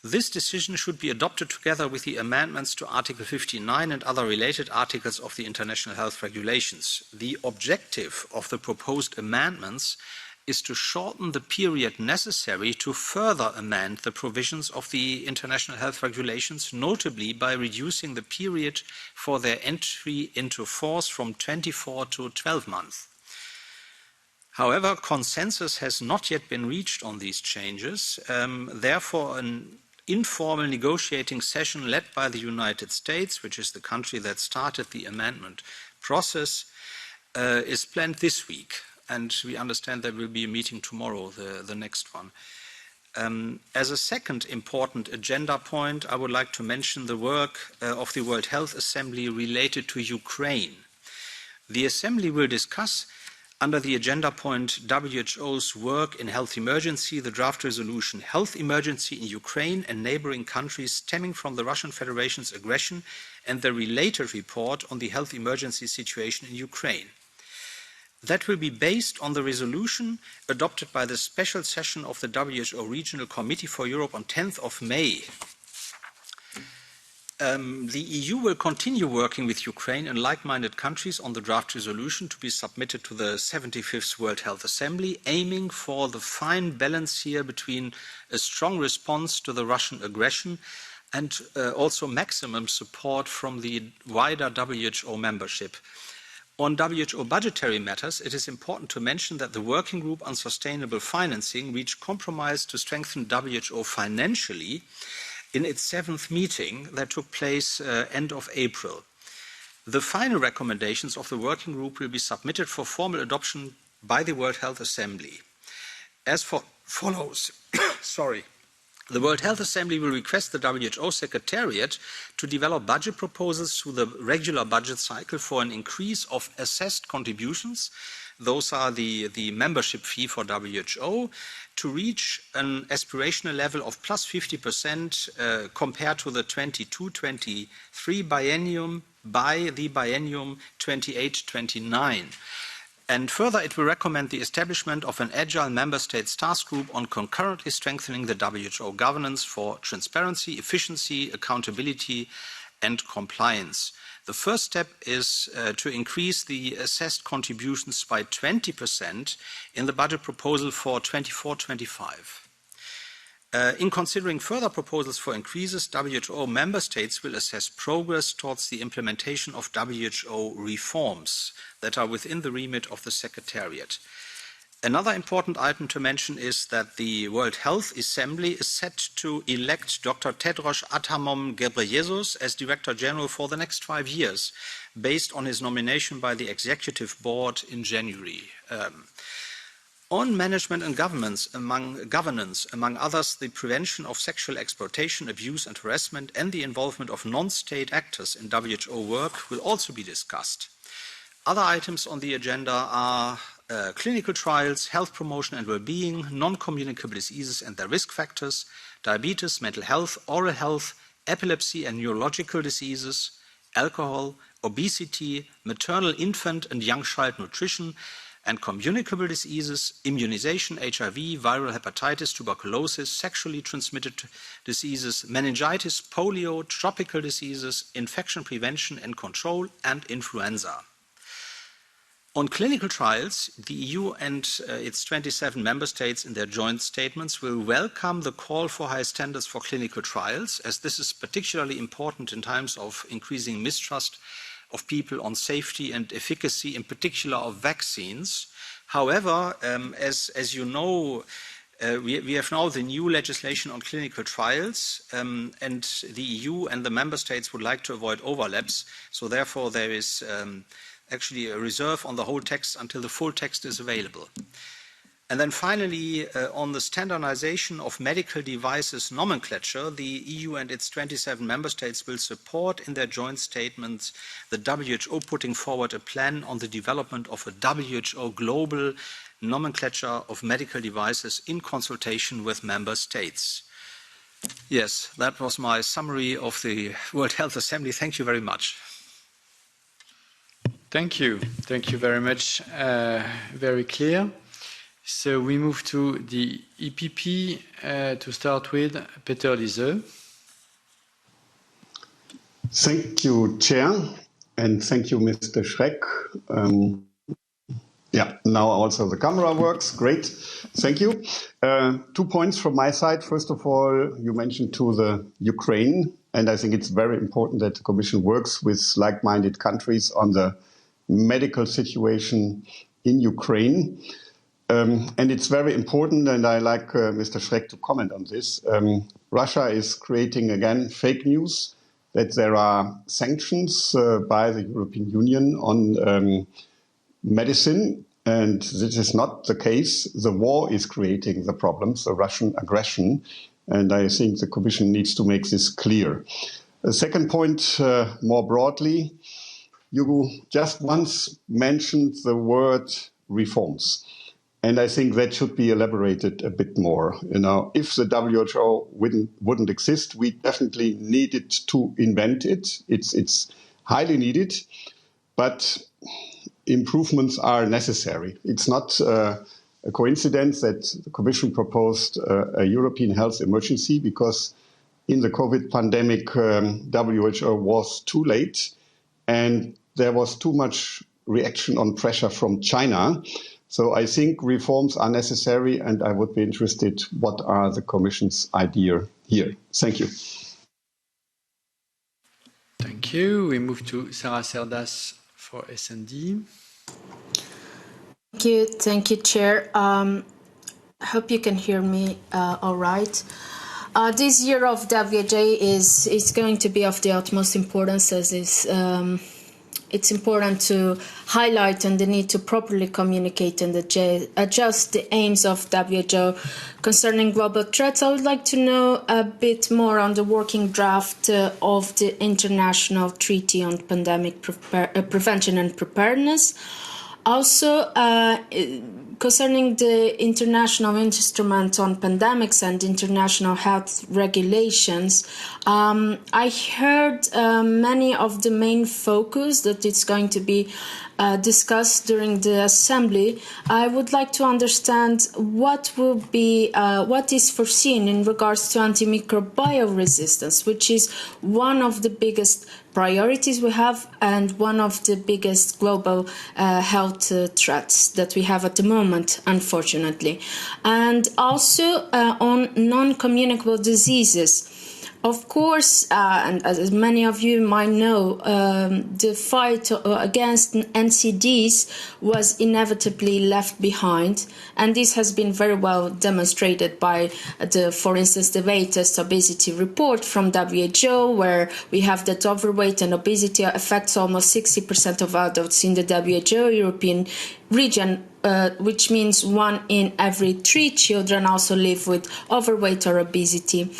This decision should be adopted together with the amendments to Article 59 and other related articles of the International Health Regulations. The objective of the proposed amendments is to shorten the period necessary to further amend the provisions of the International Health Regulations, notably by reducing the period for their entry into force from 24 to 12 months. However, consensus has not yet been reached on these changes. Therefore, an informal negotiating session led by the United States, which is the country that started the amendment process, is planned this week. And we understand there will be a meeting tomorrow, the next one. As a second important agenda point, I would like to mention the work of the World Health Assembly related to Ukraine. The Assembly will discuss, under the agenda point WHO's work in health emergency, the draft resolution Health Emergency in Ukraine and neighboring countries stemming from the Russian Federation's aggression, and the related report on the health emergency situation in Ukraine. That will be based on the resolution adopted by the special session of the WHO Regional Committee for Europe on 10th of May. The EU will continue working with Ukraine and like-minded countries on the draft resolution to be submitted to the 75th World Health Assembly, aiming for the fine balance here between a strong response to the Russian aggression and also maximum support from the wider WHO membership. On WHO budgetary matters, it is important to mention that the Working Group on Sustainable Financing reached compromise to strengthen WHO financially in its 7th meeting that took place end of April. The final recommendations of the Working Group will be submitted for formal adoption by the World Health Assembly. As follows, The World Health Assembly will request the WHO Secretariat to develop budget proposals through the regular budget cycle for an increase of assessed contributions. Those are the membership fee for WHO, to reach an aspirational level of plus 50% compared to the 22-23 biennium by the biennium 28-29. And further, it will recommend the establishment of an agile member states task group on concurrently strengthening the WHO governance for transparency, efficiency, accountability, and compliance. The first step is to increase the assessed contributions by 20% in the budget proposal for 24-25. In considering further proposals for increases, WHO member states will assess progress towards the implementation of WHO reforms that are within the remit of the Secretariat. Another important item to mention is that the World Health Assembly is set to elect Dr. Tedros Adhanom Ghebreyesus as Director General for the next 5 years, based on his nomination by the Executive Board in January. On management and governance, among others, the prevention of sexual exploitation, abuse and harassment, and the involvement of non-state actors in WHO work will also be discussed. Other items on the agenda are clinical trials, health promotion and well-being, non-communicable diseases and their risk factors, diabetes, mental health, oral health, epilepsy and neurological diseases, alcohol, obesity, maternal, infant and young child nutrition, and communicable diseases, immunization, HIV, viral hepatitis, tuberculosis, sexually transmitted diseases, meningitis, polio, tropical diseases, infection prevention and control, and influenza. On clinical trials, the EU and its 27 member states in their joint statements will welcome the call for high standards for clinical trials, as this is particularly important in times of increasing mistrust of people on safety and efficacy, in particular of vaccines. However, as you know, we have now the new legislation on clinical trials, and the EU and the member states would like to avoid overlaps. So therefore, there is actually a reserve on the whole text until the full text is available. And then finally, on the standardization of medical devices nomenclature, the EU and its 27 member states will support in their joint statements the WHO putting forward a plan on the development of a WHO global nomenclature of medical devices in consultation with member states. Yes, that was my summary of the World Health Assembly. Thank you very much. Thank you. Thank you very much. Very clear. So we move to the EPP to start with. Peter Liese. Thank you, Chair, and thank you, Mr. Schreck. Yeah, now also the camera works. Great. Thank you. 2 points from my side. First of all, you mentioned to the Ukraine, and I think it's very important that the Commission works with like-minded countries on the medical situation in Ukraine. And it's very important, and I like Mr. Schreck to comment on this. Russia is creating, again, fake news that there are sanctions by the European Union on medicine, and this is not the case. The war is creating the problems, the Russian aggression, and I think the Commission needs to make this clear. The second point, more broadly, you just once mentioned the word reforms. And I think that should be elaborated a bit more. You know, if the WHO wouldn't exist, we definitely needed to invent it. It's highly needed, but improvements are necessary. It's not a coincidence that the Commission proposed a European health emergency, because in the COVID pandemic, WHO was too late, and there was too much reaction on pressure from China. So I think reforms are necessary, and I would be interested, what are the Commission's idea here? Thank you. Thank you. We move to Sarah Cerdas for S&D. Thank you, Chair. I hope you can hear me all right. This year of WHA is going to be of the utmost importance, as is it's important to highlight and the need to properly communicate and adjust the aims of WHO concerning global threats. I would like to know a bit more on the working draft of the International Treaty on Pandemic Prevention and Preparedness. Also, concerning the International Instrument on Pandemics and International Health Regulations, I heard many of the main focus that it's going to be discussed during the Assembly. I would like to understand what is foreseen in regards to antimicrobial resistance, which is one of the biggest priorities we have and one of the biggest global health threats that we have at the moment, unfortunately. And also on non-communicable diseases. Of course, and as many of you might know, the fight against NCDs was inevitably left behind, and this has been very well demonstrated by for instance, the latest obesity report from WHO, where we have that overweight and obesity affects almost 60% of adults in the WHO European region, which means 1 in every 3 children also live with overweight or obesity.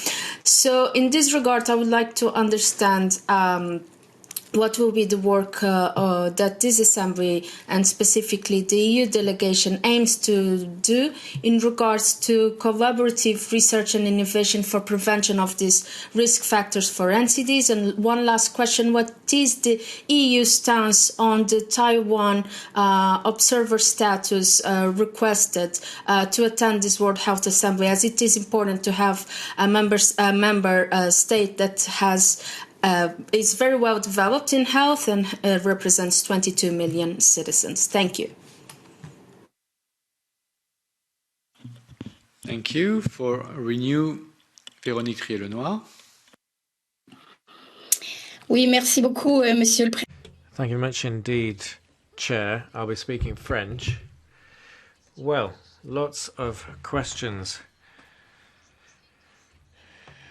So in this regard, I would like to understand what will be the work that this Assembly and specifically the EU delegation aims to do in regards to collaborative research and innovation for prevention of these risk factors for NCDs. And one last question, what is the EU stance on the Taiwan observer status requested to attend this World Health Assembly, as it is important to have a member state that has is very well developed in health and represents 22 million citizens. Thank you. Thank you. For Renew, Véronique Trier-Lenoir. Oui, merci beaucoup, Monsieur le Président. Thank you very much indeed, Chair. I'll be speaking French. Well, lots of questions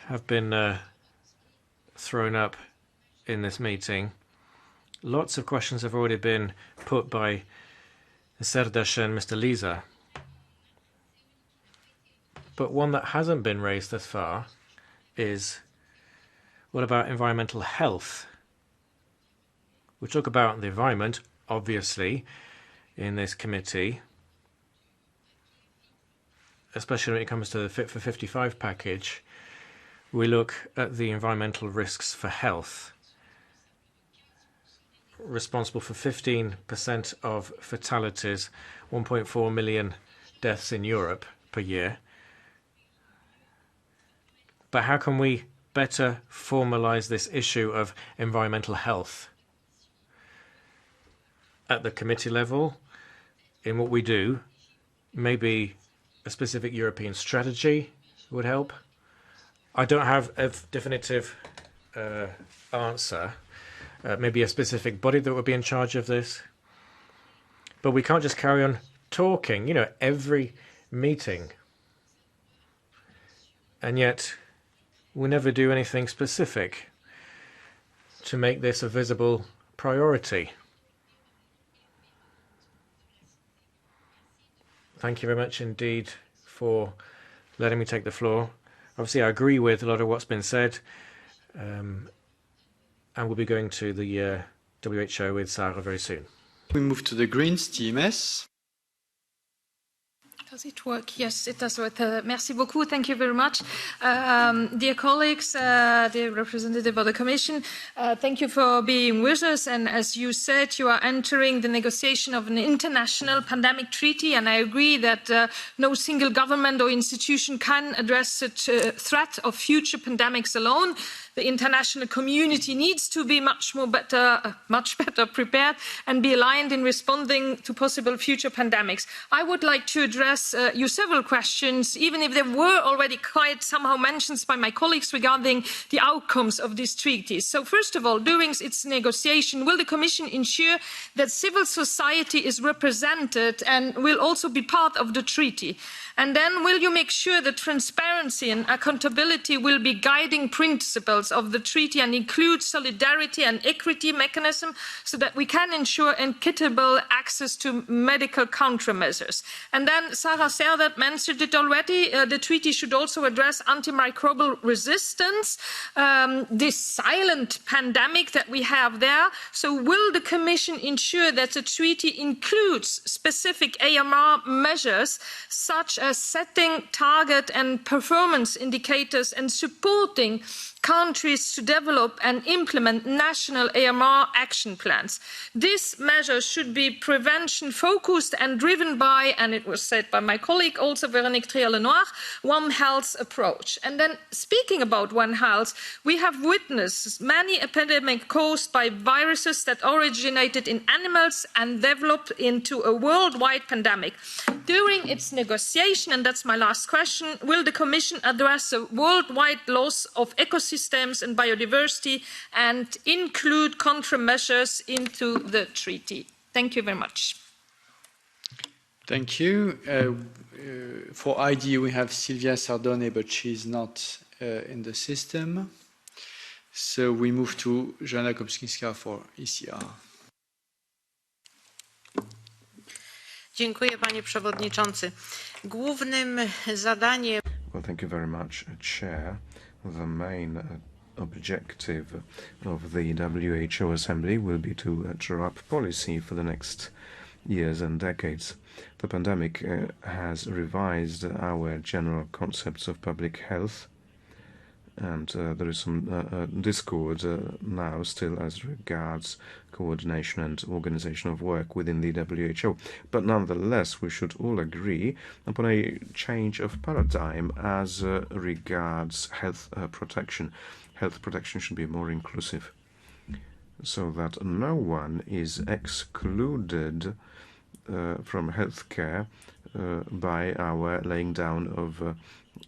have been thrown up in this meeting. Lots of questions have already been put by Mr. Serdash and Mr. Lisa. But one that hasn't been raised thus far is, what about environmental health? We talk about the environment, obviously, in this committee, especially when it comes to the Fit for 55 package. We look at the environmental risks for health, responsible for 15% of fatalities, 1.4 million deaths in Europe per year. But how can we better formalize this issue of environmental health? At the committee level, in what we do, maybe a specific European strategy would help. I don't have a definitive answer. Maybe a specific body that would be in charge of this. But we can't just carry on talking, every meeting. And yet, we never do anything specific to make this a visible priority. Thank you very much indeed for letting me take the floor. Obviously, I agree with a lot of what's been said. And we'll be going to the WHO with Sarah very soon. We move to the Greens, TMS. Does it work? Yes, it does work. Merci beaucoup. Thank you very much. Dear colleagues, dear representative of the Commission, thank you for being with us. And as you said, you are entering the negotiation of an international pandemic treaty. And I agree that no single government or institution can address such a threat of future pandemics alone. The international community needs to be much better prepared and be aligned in responding to possible future pandemics. I would like to address you several questions, even if there were already quite somehow mentions by my colleagues regarding the outcomes of these treaties. So first of all, during its negotiation, will the Commission ensure that civil society is represented and will also be part of the treaty? And then will you make sure that transparency and accountability will be guiding principles of the treaty and include solidarity and equity mechanism so that we can ensure equitable access to medical countermeasures? And then Sarah Serdat mentioned it already, the treaty should also address antimicrobial resistance, this silent pandemic that we have there. So will the Commission ensure that the treaty includes specific AMR measures such as setting target and performance indicators and supporting countries to develop and implement national AMR action plans? These measures should be prevention focused and driven by, and it was said by my colleague also, Véronique Trier-Lenoir, One Health approach. And then speaking about One Health, we have witnessed many epidemics caused by viruses that originated in animals and developed into a worldwide pandemic. During its negotiation, and that's my last question, will the Commission address the worldwide loss of ecosystems and biodiversity and include countermeasures into the treaty? Thank you very much. Thank you. For ID, we have Silvia Sardone, but she's not in the system. So we move to Joanna Kopczynska for ECR. Dziękuję, panie przewodniczący. Głównym zadaniem... Well, thank you very much, Chair. The main objective of the WHO Assembly will be to draw up policy for the next years and decades. The pandemic has revised our general concepts of public health, and there is some discord now still as regards coordination and organization of work within the WHO. But nonetheless, we should all agree upon a change of paradigm as regards health protection. Health protection should be more inclusive, so that no one is excluded from healthcare by our laying down of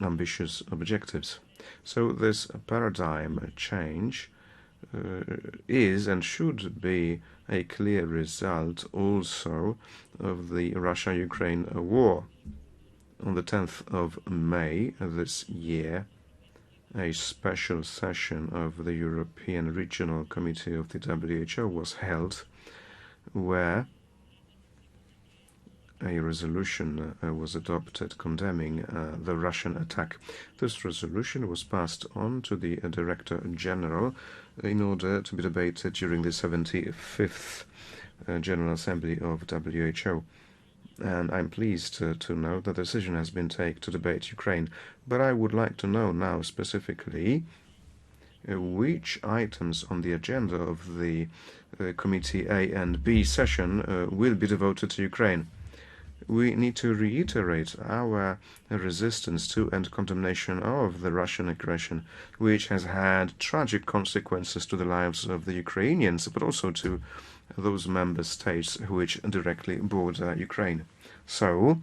ambitious objectives. So this paradigm change is and should be a clear result also of the Russia-Ukraine war. On the 10th of May this year, a special session of the European Regional Committee of the WHO was held, where a resolution was adopted condemning the Russian attack. This resolution was passed on to the Director General in order to be debated during the 75th General Assembly of WHO. And I'm pleased to know the decision has been taken to debate Ukraine. But I would like to know now specifically which items on the agenda of the Committee A and B session will be devoted to Ukraine. We need to reiterate our resistance to and condemnation of the Russian aggression, which has had tragic consequences to the lives of the Ukrainians, but also to those member states which directly border Ukraine. So,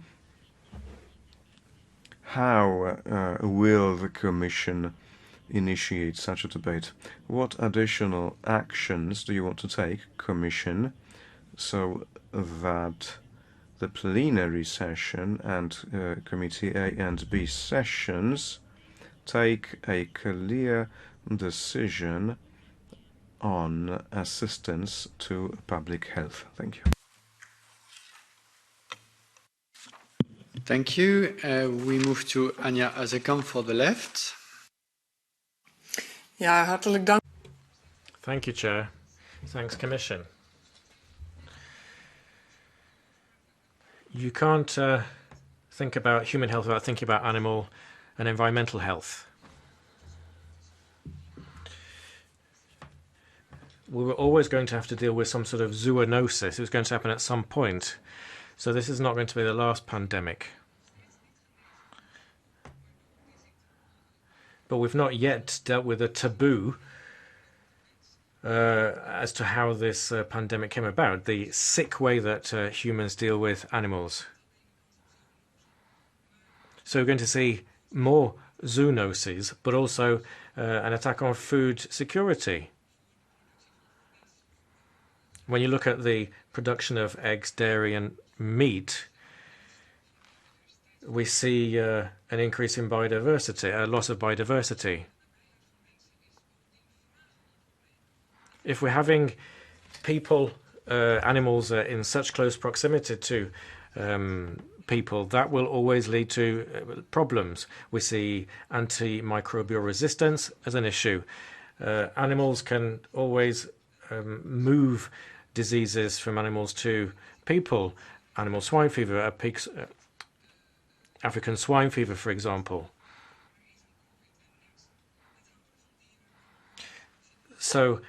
how will the Commission initiate such a debate? What additional actions do you want to take, Commission, so that the plenary session and Committee A and B sessions take a clear decision on assistance to public health? Thank you. Thank you. We move to Anja Hazekamp for the left. Ja, hartelijk dank. Thank you, Chair. Thanks, Commission. You can't think about human health without thinking about animal and environmental health. We were always going to have to deal with some sort of zoonosis. It was going to happen at some point. So this is not going to be the last pandemic. But we've not yet dealt with a taboo as to how this pandemic came about, the sick way that humans deal with animals. So we're going to see more zoonoses, but also an attack on food security. When you look at the production of eggs, dairy and meat, we see an increase in biodiversity, a loss of biodiversity. If we're having people, animals in such close proximity to people, that will always lead to problems. We see antimicrobial resistance as an issue. Animals can always move diseases from animals to people. Animal swine fever, African swine fever, for example. So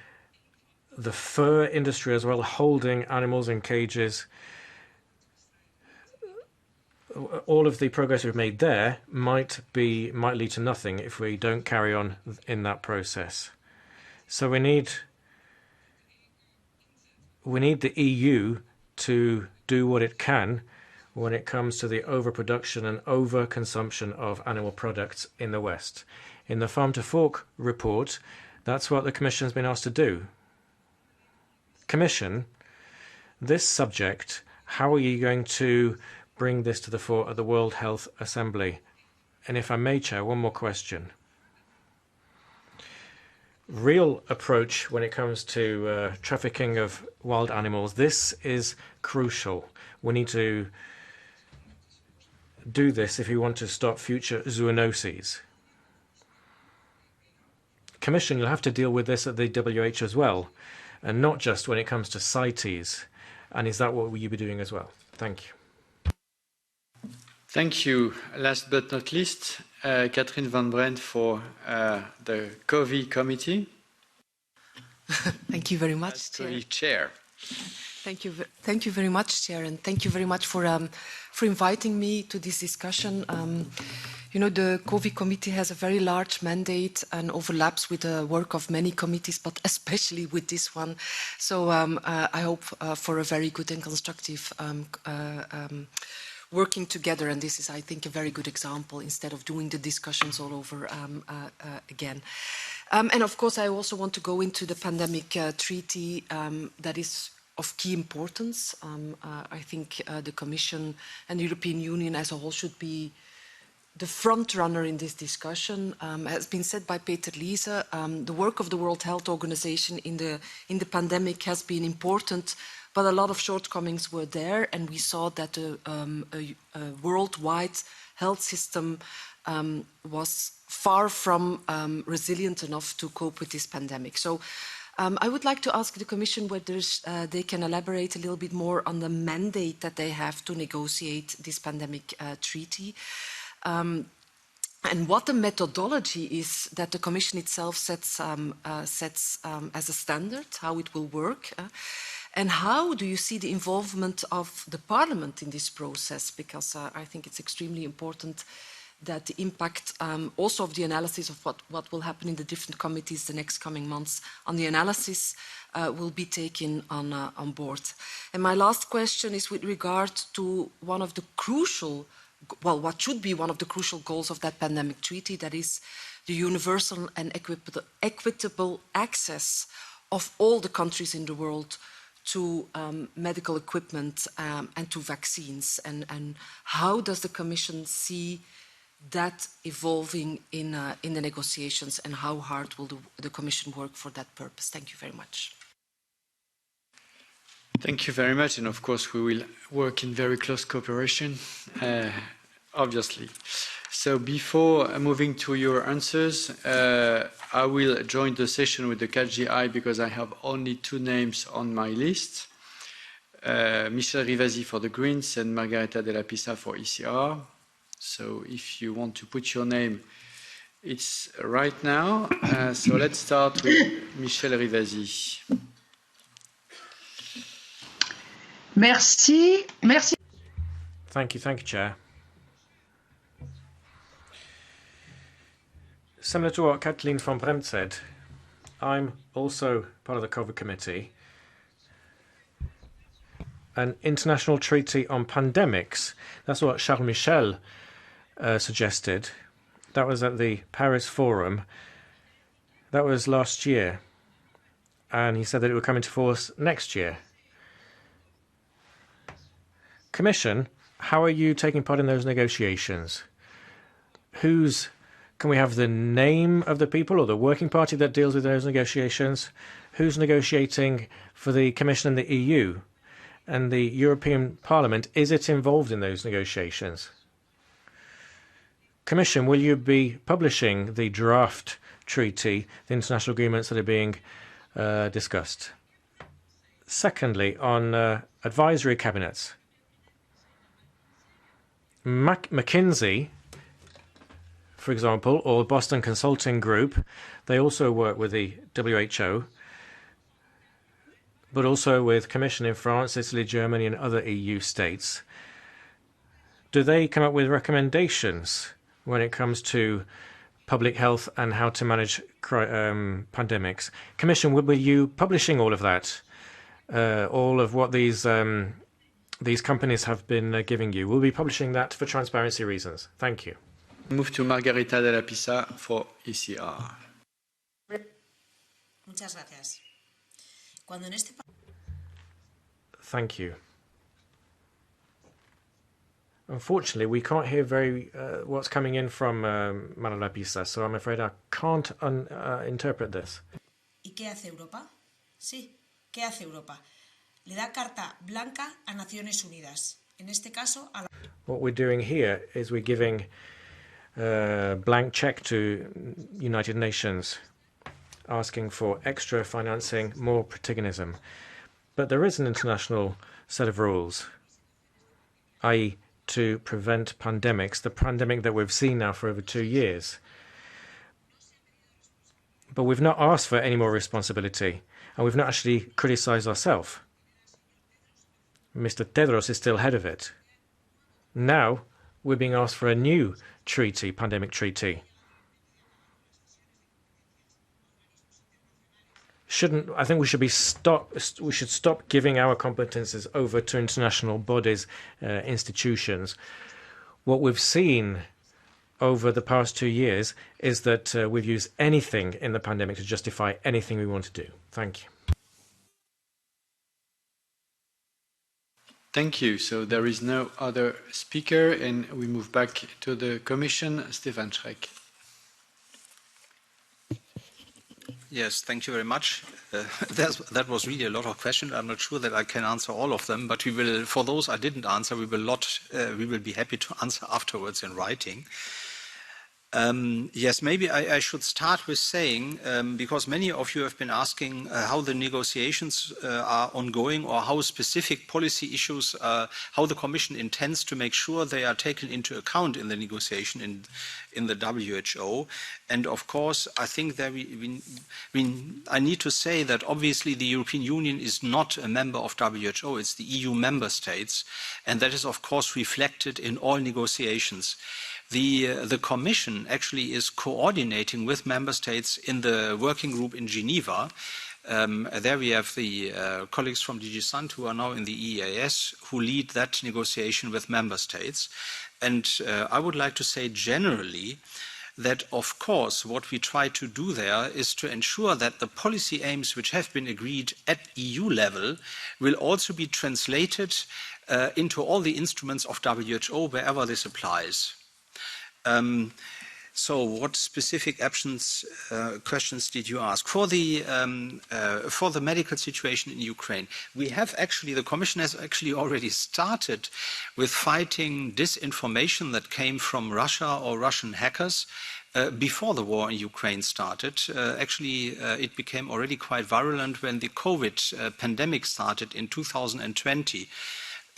the fur industry as well, holding animals in cages, all of the progress we've made there might lead to nothing if we don't carry on in that process. So we need the EU to do what it can when it comes to the overproduction and overconsumption of animal products in the West. In the Farm to Fork report, that's what the Commission has been asked to do. Commission, this subject, how are you going to bring this to the fore at the World Health Assembly? And if I may, Chair, one more question. Real approach when it comes to trafficking of wild animals, this is crucial. We need to do this if we want to stop future zoonoses. Commission, you'll have to deal with this at the WHO as well, and not just when it comes to CITES. And is that what will you be doing as well? Thank you. Thank you. Last but not least, Catherine Van Brent for the COVID committee. Thank you very much, Chair. Thank you very much, Chair, and thank you very much for inviting me to this discussion. You know, the COVID committee has a very large mandate and overlaps with the work of many committees, but especially with this one. So I hope for a very good and constructive working together, and this is, I think, a very good example instead of doing the discussions all over again. And of course, I also want to go into the pandemic treaty that is of key importance. I think the Commission and the European Union as a whole should be the front runner in this discussion. Has been said by Peter Liese, the work of the World Health Organization in the pandemic has been important, but a lot of shortcomings were there, and we saw that a worldwide health system was far from resilient enough to cope with this pandemic. So I would like to ask the Commission whether they can elaborate a little bit more on the mandate that they have to negotiate this pandemic treaty, and what the methodology is that the Commission itself sets as a standard, how it will work. And how do you see the involvement of the Parliament in this process? Because I think it's extremely important that the impact also of the analysis of what will happen in the different committees the next coming months on the analysis will be taken on board. And my last question is with regard to one of the crucial, well, what should be one of the crucial goals of that pandemic treaty, that is the universal and equitable access of all the countries in the world to medical equipment and to vaccines. And how does the Commission see that evolving in the negotiations, and how hard will the Commission work for that purpose? Thank you very much. Thank you very much, and of course we will work in very close cooperation, obviously. So before moving to your answers, I will join the session with the Catch the Eye because I have only 2 names on my list. Michel Rivasi for the Greens and Margareta Della Pisa for ECR. So if you want to put your name, it's right now. So let's start with Michel Rivasi. Merci. Thank you, Chair. Similar to what Kathleen van Bremt said, I'm also part of the COVID committee. An international treaty on pandemics, that's what Charles Michel suggested. That was at the Paris Forum. That was last year. And he said that it would come into force next year. Commission, how are you taking part in those negotiations? Can we have the name of the people or the working party that deals with those negotiations? Who's negotiating for the Commission and the EU? And the European Parliament, is it involved in those negotiations? Commission, will you be publishing the draft treaty, the international agreements that are being discussed? Secondly, on advisory cabinets. McKinsey, for example, or Boston Consulting Group, they also work with the WHO, but also with Commission in France, Italy, Germany, and other EU states. Do they come up with recommendations when it comes to public health and how to manage pandemics? Commission, will you publishing all of that, all of what these companies have been giving you? We'll be publishing that for transparency reasons. Thank you. Move to Margareta Della Pisa for ECR. Muchas gracias. Thank you. Unfortunately, we can't hear what's coming in from Madame Della Pisa, so I'm afraid I can't interpret this. ¿Y qué hace Europa? Sí, ¿qué hace Europa? Le da carta blanca a Naciones Unidas. En este caso, a la... What we're doing here is we're giving a blank check to United Nations, asking for extra financing, more protagonism. But there is an international set of rules, i.e. to prevent pandemics, the pandemic that we've seen now for over 2 years. But we've not asked for any more responsibility, and we've not actually criticized ourselves. Mr. Tedros is still head of it. Now we're being asked for a new treaty, pandemic treaty. I think we should stop giving our competences over to international bodies, institutions. What we've seen over the past 2 years is that we've used anything in the pandemic to justify anything we want to do. Thank you. Thank you. So there is no other speaker, and we move back to the Commission. Stefan Schreck. Yes, thank you very much. That was really a lot of questions. I'm not sure that I can answer all of them, but we will, for those I didn't answer, we will be happy to answer afterwards in writing. Yes, maybe I should start with saying, because many of you have been asking how the negotiations are ongoing or how specific policy issues, how the Commission intends to make sure they are taken into account in the negotiation in the WHO. And of course, I think that I need to say that obviously the European Union is not a member of WHO, it's the EU member states, and that is of course reflected in all negotiations. The Commission actually is coordinating with member states in the working group in Geneva. There we have the colleagues from DG Sant who are now in the EEAS who lead that negotiation with member states. And I would like to say generally that, of course, what we try to do there is to ensure that the policy aims which have been agreed at EU level will also be translated into all the instruments of WHO wherever this applies. So what specific questions did you ask? For the medical situation in Ukraine, the Commission has actually already started with fighting disinformation that came from Russia or Russian hackers before the war in Ukraine started. It became already quite virulent when the COVID pandemic started in 2020.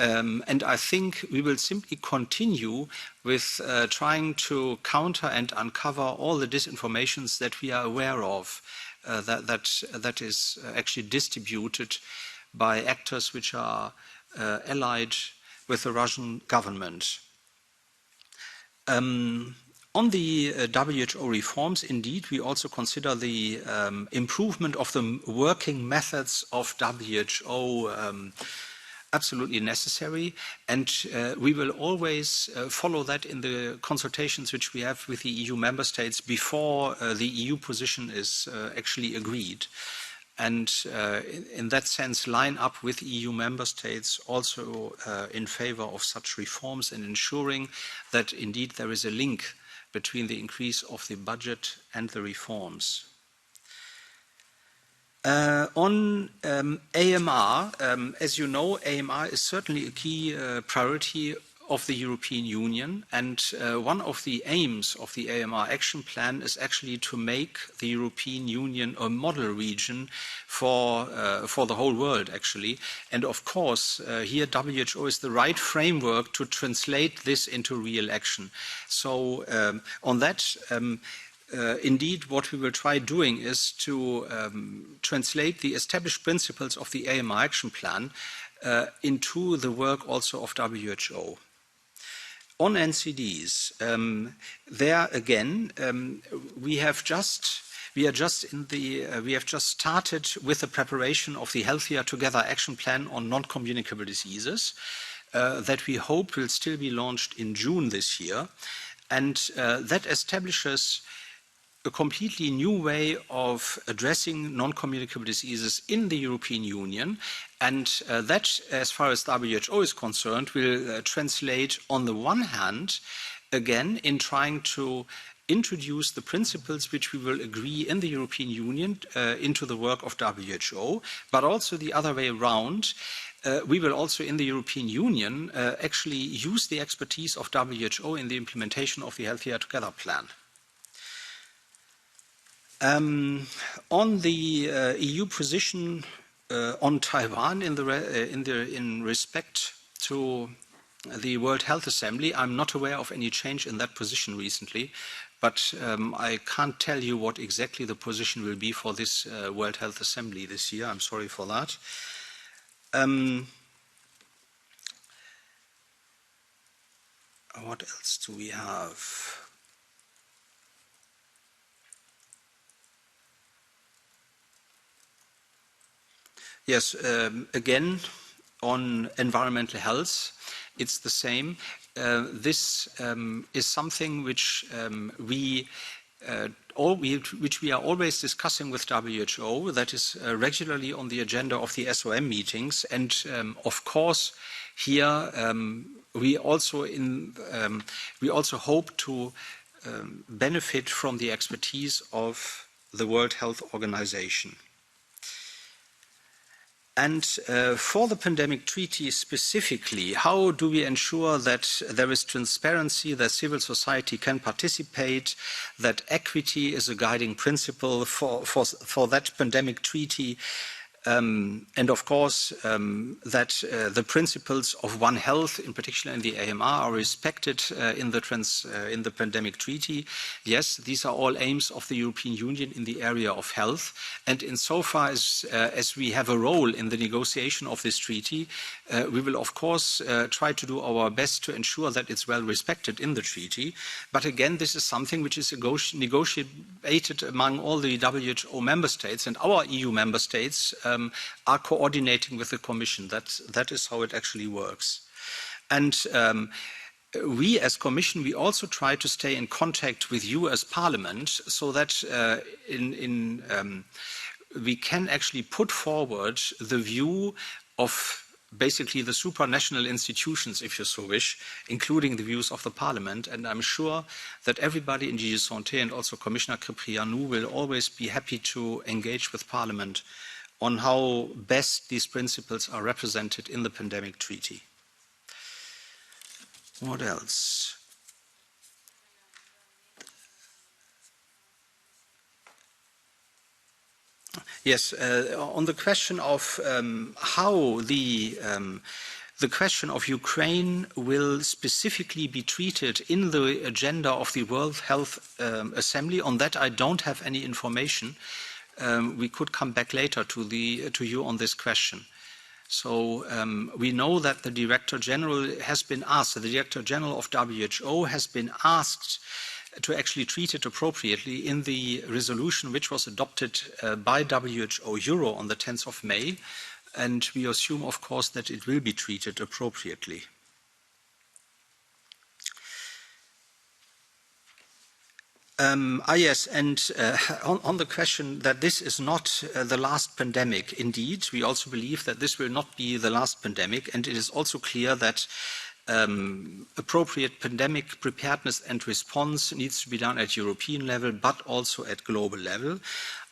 And I think we will simply continue with trying to counter and uncover all the disinformations that we are aware of that is actually distributed by actors which are allied with the Russian government. On the WHO reforms, indeed, we also consider the improvement of the working methods of WHO absolutely necessary, and we will always follow that in the consultations which we have with the EU member states before the EU position is actually agreed. And in that sense, line up with EU member states also in favor of such reforms and ensuring that indeed there is a link between the increase of the budget and the reforms. On AMR, as you know, AMR is certainly a key priority of the European Union, and one of the aims of the AMR action plan is actually to make the European Union a model region for the whole world, actually. And of course, here WHO is the right framework to translate this into real action. So on that, indeed, what we will try doing is to translate the established principles of the AMR action plan into the work also of WHO. On NCDs, there again, we have just started with the preparation of the Healthier Together action plan on non-communicable diseases that we hope will still be launched in June this year, and that establishes a completely new way of addressing non-communicable diseases in the European Union, and that, as far as WHO is concerned, will translate on the one hand, again, in trying to introduce the principles which we will agree in the European Union into the work of WHO, but also the other way around. We will also in the European Union actually use the expertise of WHO in the implementation of the Healthier Together plan. On the EU position on Taiwan in respect to the World Health Assembly, I'm not aware of any change in that position recently, but I can't tell you what exactly the position will be for this World Health Assembly this year. I'm sorry for that. What else do we have? Yes, again, on environmental health, it's the same. this is something which we are always discussing with WHO, that is regularly on the agenda of the SOM meetings. And of course, here we also hope to benefit from the expertise of the World Health Organization. And for the pandemic treaty specifically, how do we ensure that there is transparency, that civil society can participate, that equity is a guiding principle for that pandemic treaty, and of course that the principles of One Health, in particular in the AMR, are respected in the pandemic treaty. Yes, these are all aims of the European Union in the area of health, and insofar as we have a role in the negotiation of this treaty, we will of course try to do our best to ensure that it's well respected in the treaty. But again, this is something which is negotiated among all the WHO member states, and our EU member states are coordinating with the Commission. That is how it actually works. And we as Commission, we also try to stay in contact with you as Parliament so that we can actually put forward the view of basically the supranational institutions, if you so wish, including the views of the Parliament. And I'm sure that everybody in DG Santé and also Commissioner Kyprianou will always be happy to engage with Parliament on how best these principles are represented in the pandemic treaty. What else? Yes, on the question of how the question of Ukraine will specifically be treated in the agenda of the World Health Assembly, on that I don't have any information. We could come back later to you on this question. So we know that the Director General has been asked, the Director General of WHO has been asked to actually treat it appropriately in the resolution which was adopted by WHO Euro on the 10th of May. And we assume, of course, that it will be treated appropriately. Yes, and on the question that this is not the last pandemic, indeed, we also believe that this will not be the last pandemic, and it is also clear that appropriate pandemic preparedness and response needs to be done at European level, but also at global level.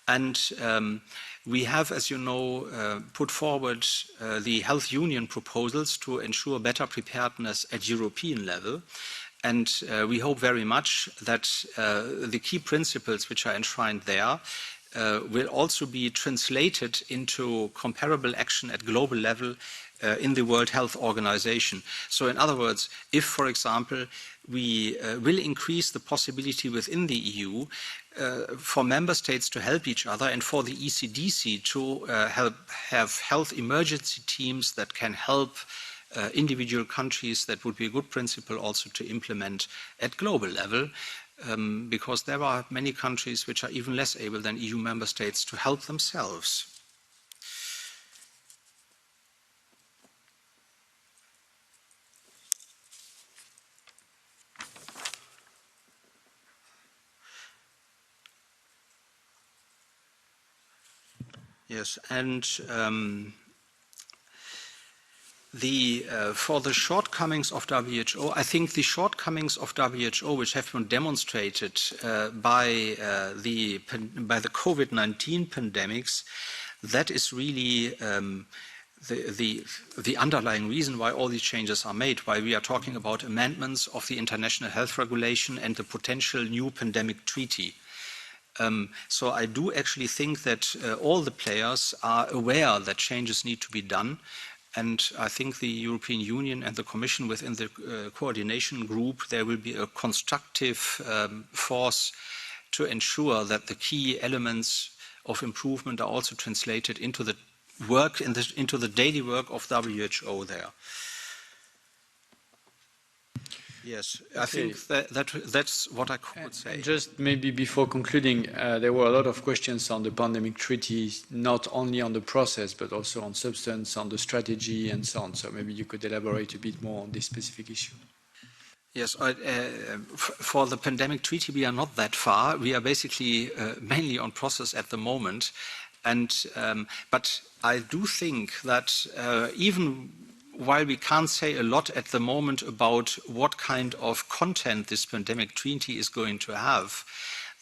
And we have, as you know, put forward the Health Union proposals to ensure better preparedness at European level. And we hope very much that the key principles which are enshrined there will also be translated into comparable action at global level in the World Health Organization. So in other words, if, for example, we will increase the possibility within the EU for member states to help each other and for the ECDC to have health emergency teams that can help individual countries, that would be a good principle also to implement at global level, because there are many countries which are even less able than EU member states to help themselves. Yes, and for the shortcomings of WHO, I think the shortcomings of WHO, which have been demonstrated by the COVID-19 pandemics, that is really the underlying reason why all these changes are made, why we are talking about amendments of the International Health Regulation and the potential new pandemic treaty. So I do actually think that all the players are aware that changes need to be done. And I think the European Union and the Commission within the coordination group, there will be a constructive force to ensure that the key elements of improvement are also translated into the work, into the daily work of WHO there. Yes, I think that's what I could say. Just maybe before concluding, there were a lot of questions on the pandemic treaty, not only on the process, but also on substance, on the strategy, and so on. So maybe you could elaborate a bit more on this specific issue. Yes, for the pandemic treaty, we are not that far. We are basically mainly on process at the moment. But I do think that even while we can't say a lot at the moment about what kind of content this pandemic treaty is going to have,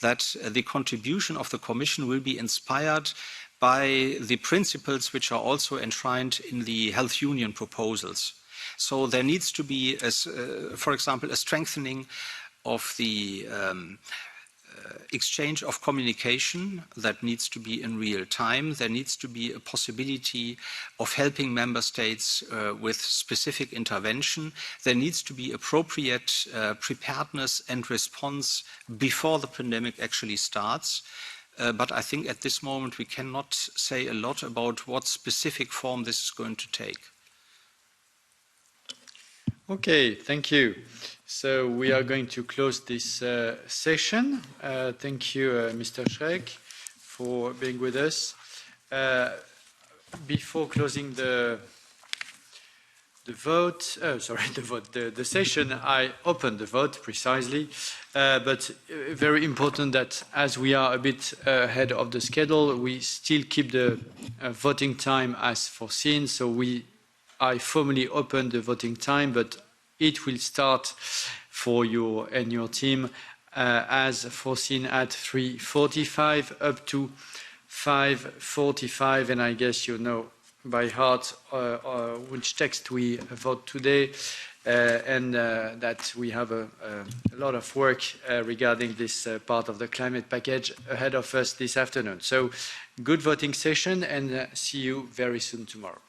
that the contribution of the Commission will be inspired by the principles which are also enshrined in the Health Union proposals. So there needs to be, for example, a strengthening of the exchange of communication that needs to be in real time. There needs to be a possibility of helping member states with specific intervention. There needs to be appropriate preparedness and response before the pandemic actually starts. But I think at this moment we cannot say a lot about what specific form this is going to take. Okay, thank you. So we are going to close this session. Thank you, Mr. Schreck, for being with us. Before closing the session, I opened the vote precisely. But very important that as we are a bit ahead of the schedule, we still keep the voting time as foreseen. So I formally open the voting time, but it will start for you and your team as foreseen at 3:45 up to 5:45, and I guess you know by heart which text we vote today, and that we have a lot of work regarding this part of the climate package ahead of us this afternoon. So good voting session, and see you very soon tomorrow.